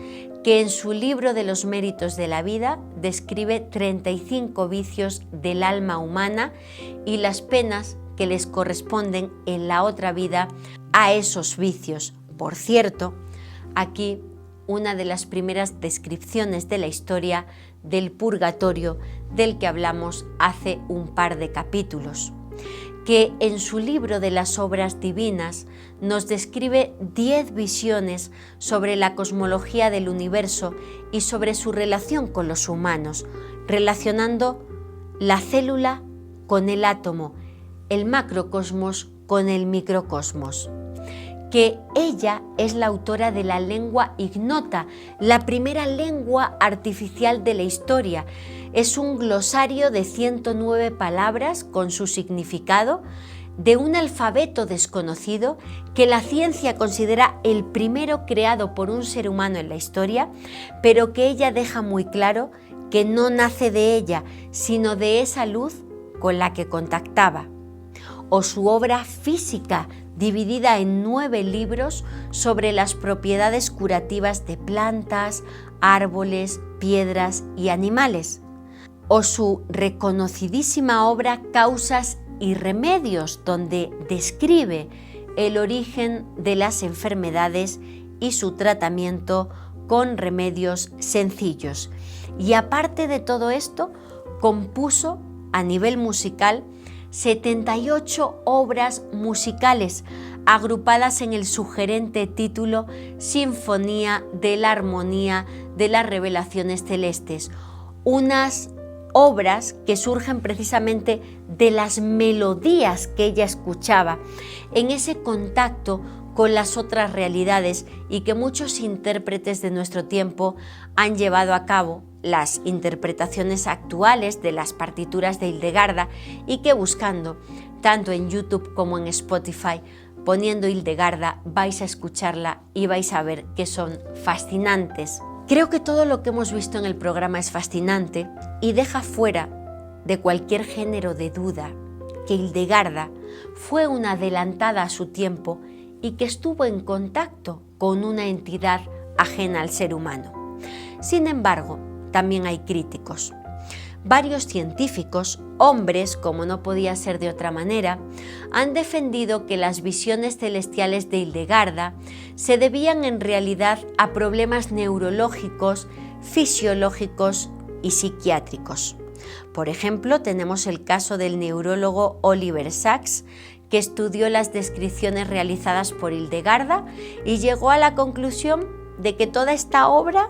que en su libro de los méritos de la vida describe 35 vicios del alma humana y las penas que les corresponden en la otra vida a esos vicios. Por cierto, aquí una de las primeras descripciones de la historia del purgatorio del que hablamos hace un par de capítulos, que en su libro de las obras divinas nos describe 10 visiones sobre la cosmología del universo y sobre su relación con los humanos, relacionando la célula con el átomo, el macrocosmos con el microcosmos. Que ella es la autora de la lengua ignota, la primera lengua artificial de la historia. Es un glosario de 109 palabras con su significado, de un alfabeto desconocido que la ciencia considera el primero creado por un ser humano en la historia, pero que ella deja muy claro que no nace de ella, sino de esa luz con la que contactaba. O su obra física dividida en 9 libros sobre las propiedades curativas de plantas, árboles, piedras y animales, o su reconocidísima obra Causas y Remedios, donde describe el origen de las enfermedades y su tratamiento con remedios sencillos. Y aparte de todo esto, compuso a nivel musical 78 obras musicales agrupadas en el sugerente título Sinfonía de la Armonía de las Revelaciones Celestes, unas obras que surgen precisamente de las melodías que ella escuchaba en ese contacto con las otras realidades y que muchos intérpretes de nuestro tiempo han llevado a cabo las interpretaciones actuales de las partituras de Hildegarda y que buscando tanto en YouTube como en Spotify, poniendo Hildegarda, vais a escucharla y vais a ver que son fascinantes. Creo que todo lo que hemos visto en el programa es fascinante y deja fuera de cualquier género de duda que Hildegarda fue una adelantada a su tiempo y que estuvo en contacto con una entidad ajena al ser humano. Sin embargo, también hay críticos. Varios científicos, hombres como no podía ser de otra manera, han defendido que las visiones celestiales de Hildegarda se debían en realidad a problemas neurológicos, fisiológicos y psiquiátricos. Por ejemplo, tenemos el caso del neurólogo Oliver Sacks, que estudió las descripciones realizadas por Hildegarda y llegó a la conclusión de que toda esta obra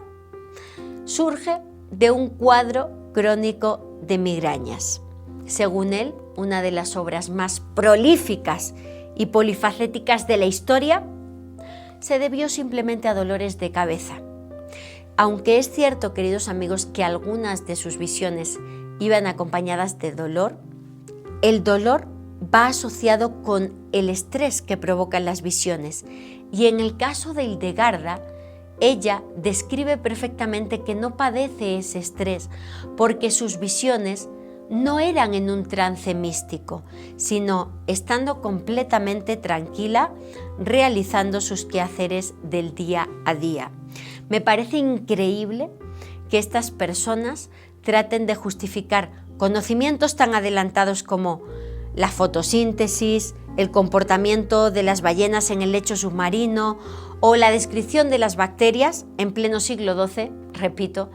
surge de un cuadro crónico de migrañas. Según él, una de las obras más prolíficas y polifacéticas de la historia se debió simplemente a dolores de cabeza. Aunque es cierto, queridos amigos, que algunas de sus visiones iban acompañadas de dolor, el dolor va asociado con el estrés que provocan las visiones, y en el caso de Hildegarda, ella describe perfectamente que no padece ese estrés porque sus visiones no eran en un trance místico, sino estando completamente tranquila, realizando sus quehaceres del día a día. Me parece increíble que estas personas traten de justificar conocimientos tan adelantados como la fotosíntesis, el comportamiento de las ballenas en el lecho submarino o la descripción de las bacterias en pleno siglo XII, repito,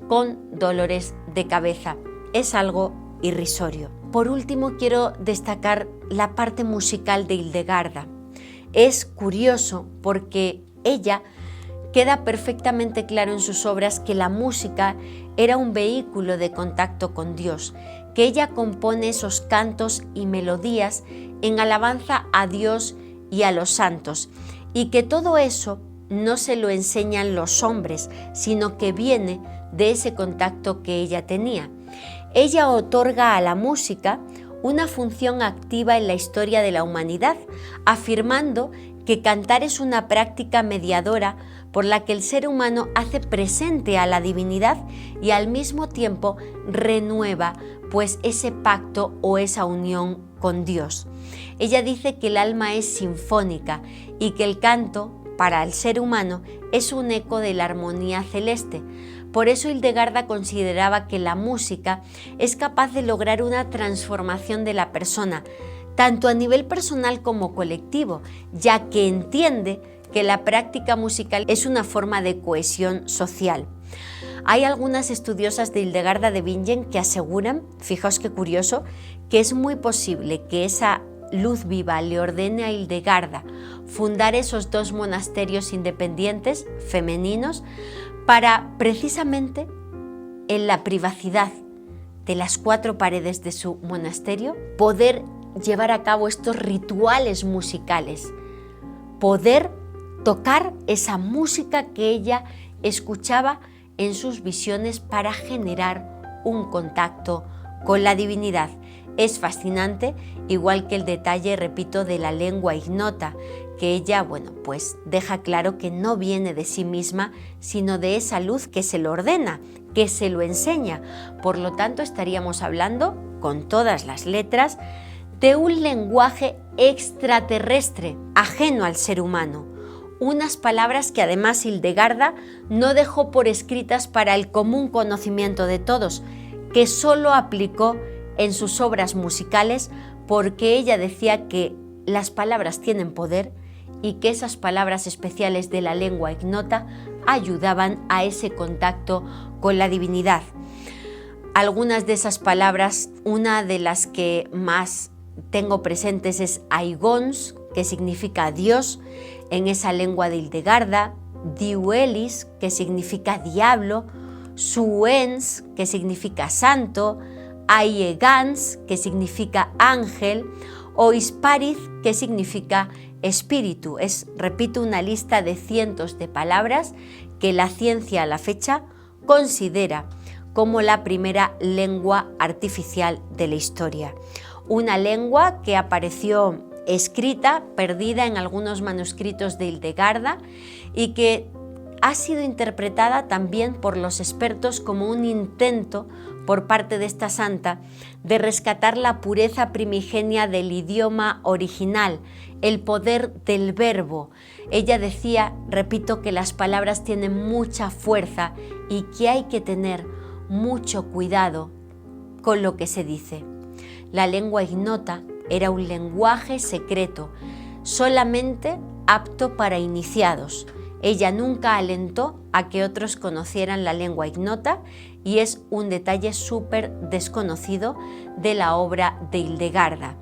con dolores de cabeza. Es algo irrisorio. Por último, quiero destacar la parte musical de Hildegarda. Es curioso porque ella queda perfectamente claro en sus obras que la música era un vehículo de contacto con Dios, que ella compone esos cantos y melodías en alabanza a Dios y a los santos, y que todo eso no se lo enseñan los hombres, sino que viene de ese contacto que ella tenía. Ella otorga a la música una función activa en la historia de la humanidad, afirmando que cantar es una práctica mediadora por la que el ser humano hace presente a la divinidad y al mismo tiempo renueva pues ese pacto o esa unión con Dios. Ella dice que el alma es sinfónica y que el canto para el ser humano es un eco de la armonía celeste. Por eso Hildegarda consideraba que la música es capaz de lograr una transformación de la persona, tanto a nivel personal como colectivo, ya que entiende que la práctica musical es una forma de cohesión social. Hay algunas estudiosas de Hildegarda de Bingen que aseguran, fijaos qué curioso, que es muy posible que esa luz viva le ordene a Hildegarda fundar esos 2 monasterios independientes femeninos para precisamente en la privacidad de las 4 paredes de su monasterio poder llevar a cabo estos rituales musicales, poder tocar esa música que ella escuchaba en sus visiones para generar un contacto con la divinidad. Es fascinante, igual que el detalle, repito, de la lengua ignota, que ella, pues deja claro que no viene de sí misma, sino de esa luz que se lo ordena, que se lo enseña. Por lo tanto, estaríamos hablando, con todas las letras, de un lenguaje extraterrestre, ajeno al ser humano. Unas palabras que además Hildegarda no dejó por escritas para el común conocimiento de todos, que solo aplicó en sus obras musicales porque ella decía que las palabras tienen poder y que esas palabras especiales de la lengua ignota ayudaban a ese contacto con la divinidad. Algunas de esas palabras, una de las que más tengo presentes es Aigons, que significa Dios en esa lengua de Hildegarda, Diuelis, que significa diablo, Suens, que significa santo, Aiegans, que significa ángel, o Ispariz, que significa espíritu. Es, repito, una lista de cientos de palabras que la ciencia a la fecha considera como la primera lengua artificial de la historia. Una lengua que apareció escrita, perdida en algunos manuscritos de Hildegarda y que ha sido interpretada también por los expertos como un intento por parte de esta santa de rescatar la pureza primigenia del idioma original, el poder del verbo. Ella decía, repito, que las palabras tienen mucha fuerza y que hay que tener mucho cuidado con lo que se dice. La lengua ignota era un lenguaje secreto, solamente apto para iniciados. Ella nunca alentó a que otros conocieran la lengua ignota y es un detalle súper desconocido de la obra de Hildegarda.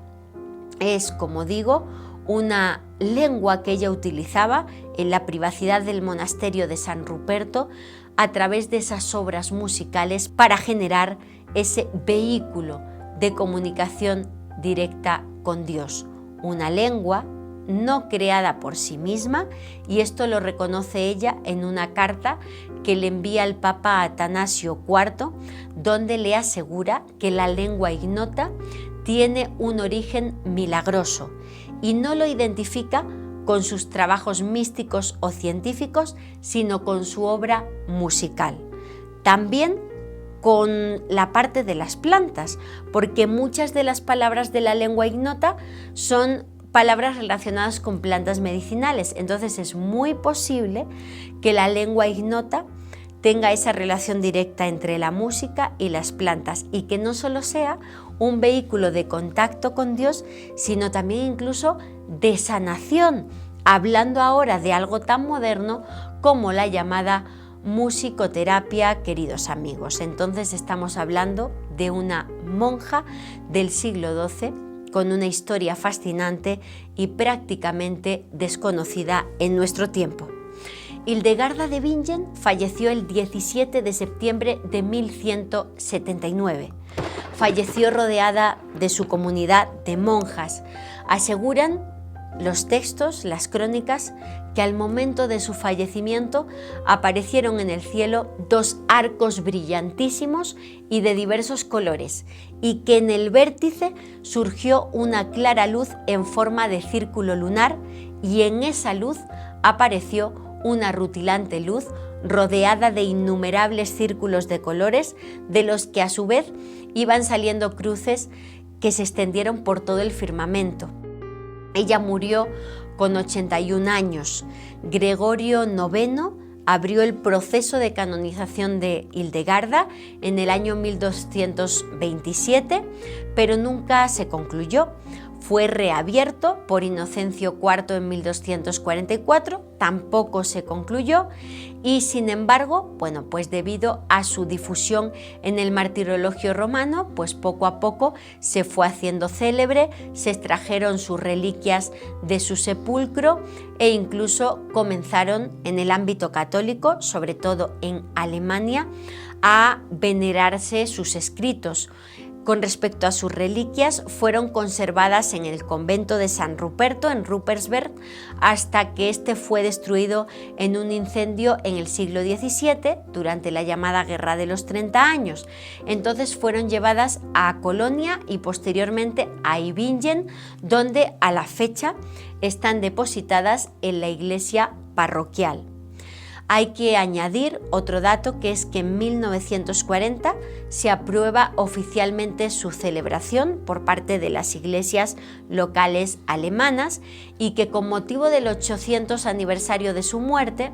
Es, como digo, una lengua que ella utilizaba en la privacidad del monasterio de San Ruperto a través de esas obras musicales para generar ese vehículo de comunicación directa con Dios. Una lengua no creada por sí misma, y esto lo reconoce ella en una carta que le envía al Papa Atanasio IV, donde le asegura que la lengua ignota tiene un origen milagroso y no lo identifica con sus trabajos místicos o científicos, sino con su obra musical. También con la parte de las plantas, porque muchas de las palabras de la lengua ignota son palabras relacionadas con plantas medicinales. Entonces es muy posible que la lengua ignota tenga esa relación directa entre la música y las plantas y que no solo sea un vehículo de contacto con Dios, sino también incluso de sanación, hablando ahora de algo tan moderno como la llamada musicoterapia, queridos amigos. Entonces estamos hablando de una monja del siglo XII con una historia fascinante y prácticamente desconocida en nuestro tiempo. Hildegarda de Bingen falleció el 17 de septiembre de 1179. Falleció rodeada de su comunidad de monjas. Aseguran los textos, las crónicas, que al momento de su fallecimiento aparecieron en el cielo dos arcos brillantísimos y de diversos colores, y que en el vértice surgió una clara luz en forma de círculo lunar, y en esa luz apareció una rutilante luz rodeada de innumerables círculos de colores, de los que a su vez iban saliendo cruces que se extendieron por todo el firmamento. Ella murió con 81 años. Gregorio IX abrió el proceso de canonización de Hildegarda en el año 1227, pero nunca se concluyó. Fue reabierto por Inocencio IV en 1244, tampoco se concluyó y sin embargo, pues debido a su difusión en el martirologio romano, pues poco a poco se fue haciendo célebre, se extrajeron sus reliquias de su sepulcro e incluso comenzaron en el ámbito católico, sobre todo en Alemania, a venerarse sus escritos. Con respecto a sus reliquias, fueron conservadas en el convento de San Ruperto, en Ruppersberg, hasta que este fue destruido en un incendio en el siglo XVII, durante la llamada Guerra de los 30 años. Entonces fueron llevadas a Colonia y posteriormente a Ibingen, donde a la fecha están depositadas en la iglesia parroquial. Hay que añadir otro dato, que es que en 1940 se aprueba oficialmente su celebración por parte de las iglesias locales alemanas y que con motivo del 800 aniversario de su muerte,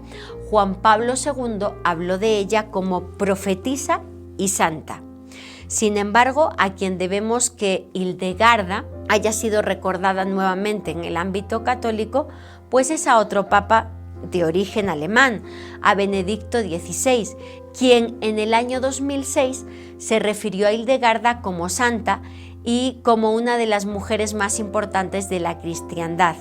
Juan Pablo II habló de ella como profetisa y santa. Sin embargo, a quien debemos que Hildegarda haya sido recordada nuevamente en el ámbito católico, pues es a otro papa de origen alemán, a Benedicto XVI, quien en el año 2006 se refirió a Hildegarda como santa y como una de las mujeres más importantes de la cristiandad.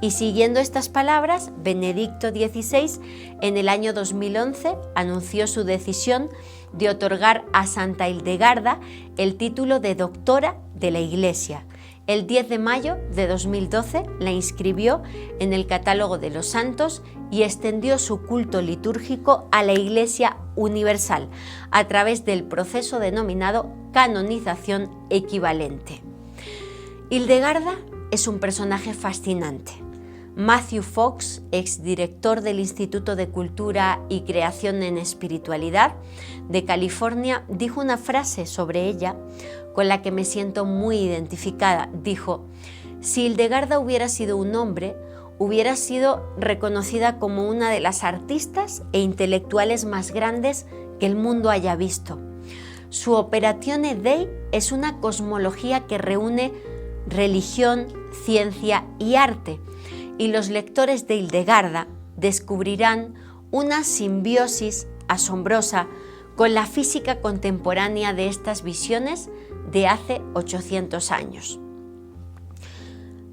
Y siguiendo estas palabras, Benedicto XVI en el año 2011 anunció su decisión de otorgar a Santa Hildegarda el título de doctora de la Iglesia. El 10 de mayo de 2012 la inscribió en el catálogo de los santos y extendió su culto litúrgico a la Iglesia universal a través del proceso denominado canonización equivalente. Hildegarda es un personaje fascinante. Matthew Fox, exdirector del Instituto de Cultura y Creación en Espiritualidad de California, dijo una frase sobre ella con la que me siento muy identificada. Dijo: si Hildegarda hubiera sido un hombre, hubiera sido reconocida como una de las artistas e intelectuales más grandes que el mundo haya visto. Su Operatione Dei es una cosmología que reúne religión, ciencia y arte, y los lectores de Hildegarda descubrirán una simbiosis asombrosa con la física contemporánea de estas visiones de hace 800 años.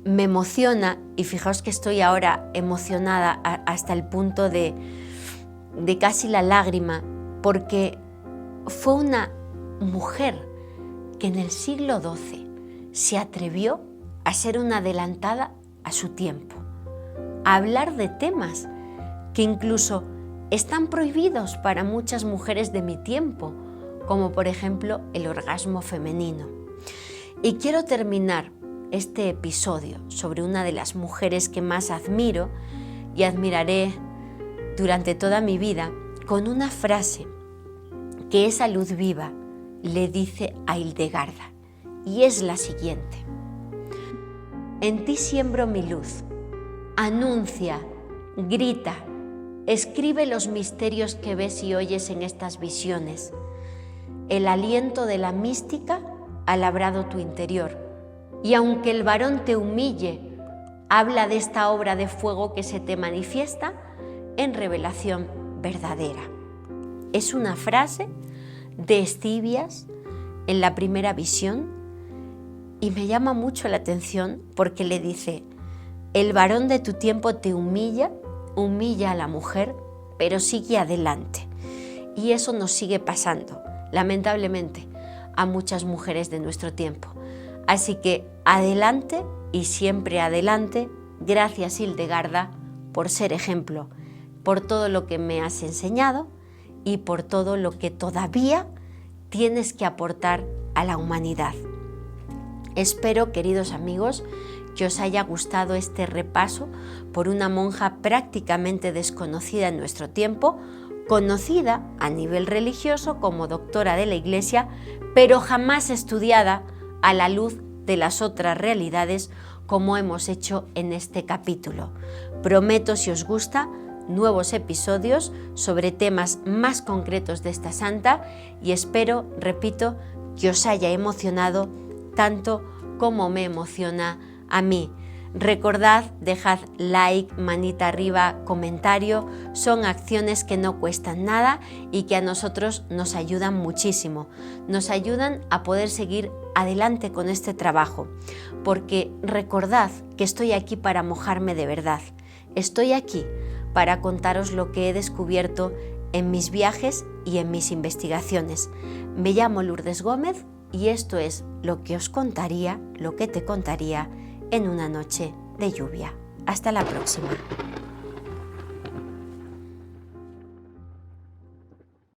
Me emociona, y fijaos que estoy ahora emocionada hasta el punto de casi la lágrima, porque fue una mujer que en el siglo XII se atrevió a ser una adelantada a su tiempo, a hablar de temas que incluso están prohibidos para muchas mujeres de mi tiempo, como por ejemplo el orgasmo femenino. Y quiero terminar este episodio sobre una de las mujeres que más admiro y admiraré durante toda mi vida con una frase que esa luz viva le dice a Hildegarda, y es la siguiente: en ti siembro mi luz, anuncia, grita, escribe los misterios que ves y oyes en estas visiones. El aliento de la mística ha labrado tu interior, y aunque el varón te humille, habla de esta obra de fuego que se te manifiesta en revelación verdadera. Es una frase de Escibias en la primera visión y me llama mucho la atención porque le dice: el varón de tu tiempo te humilla a la mujer, pero sigue adelante. Y eso nos sigue pasando, lamentablemente, a muchas mujeres de nuestro tiempo. Así que adelante y siempre adelante. Gracias, Hildegarda, por ser ejemplo, por todo lo que me has enseñado y por todo lo que todavía tienes que aportar a la humanidad. Espero, queridos amigos, que os haya gustado este repaso por una monja prácticamente desconocida en nuestro tiempo, conocida a nivel religioso como doctora de la Iglesia, pero jamás estudiada a la luz de las otras realidades como hemos hecho en este capítulo. Prometo, si os gusta, nuevos episodios sobre temas más concretos de esta santa y espero, repito, que os haya emocionado tanto como me emociona a mí. Recordad, dejad like, manita arriba, comentario, son acciones que no cuestan nada y que a nosotros nos ayudan muchísimo, nos ayudan a poder seguir adelante con este trabajo, porque recordad que estoy aquí para mojarme de verdad, estoy aquí para contaros lo que he descubierto en mis viajes y en mis investigaciones. Me llamo Lourdes Gómez y esto es lo que os contaría, lo que te contaría en una noche de lluvia. Hasta la próxima.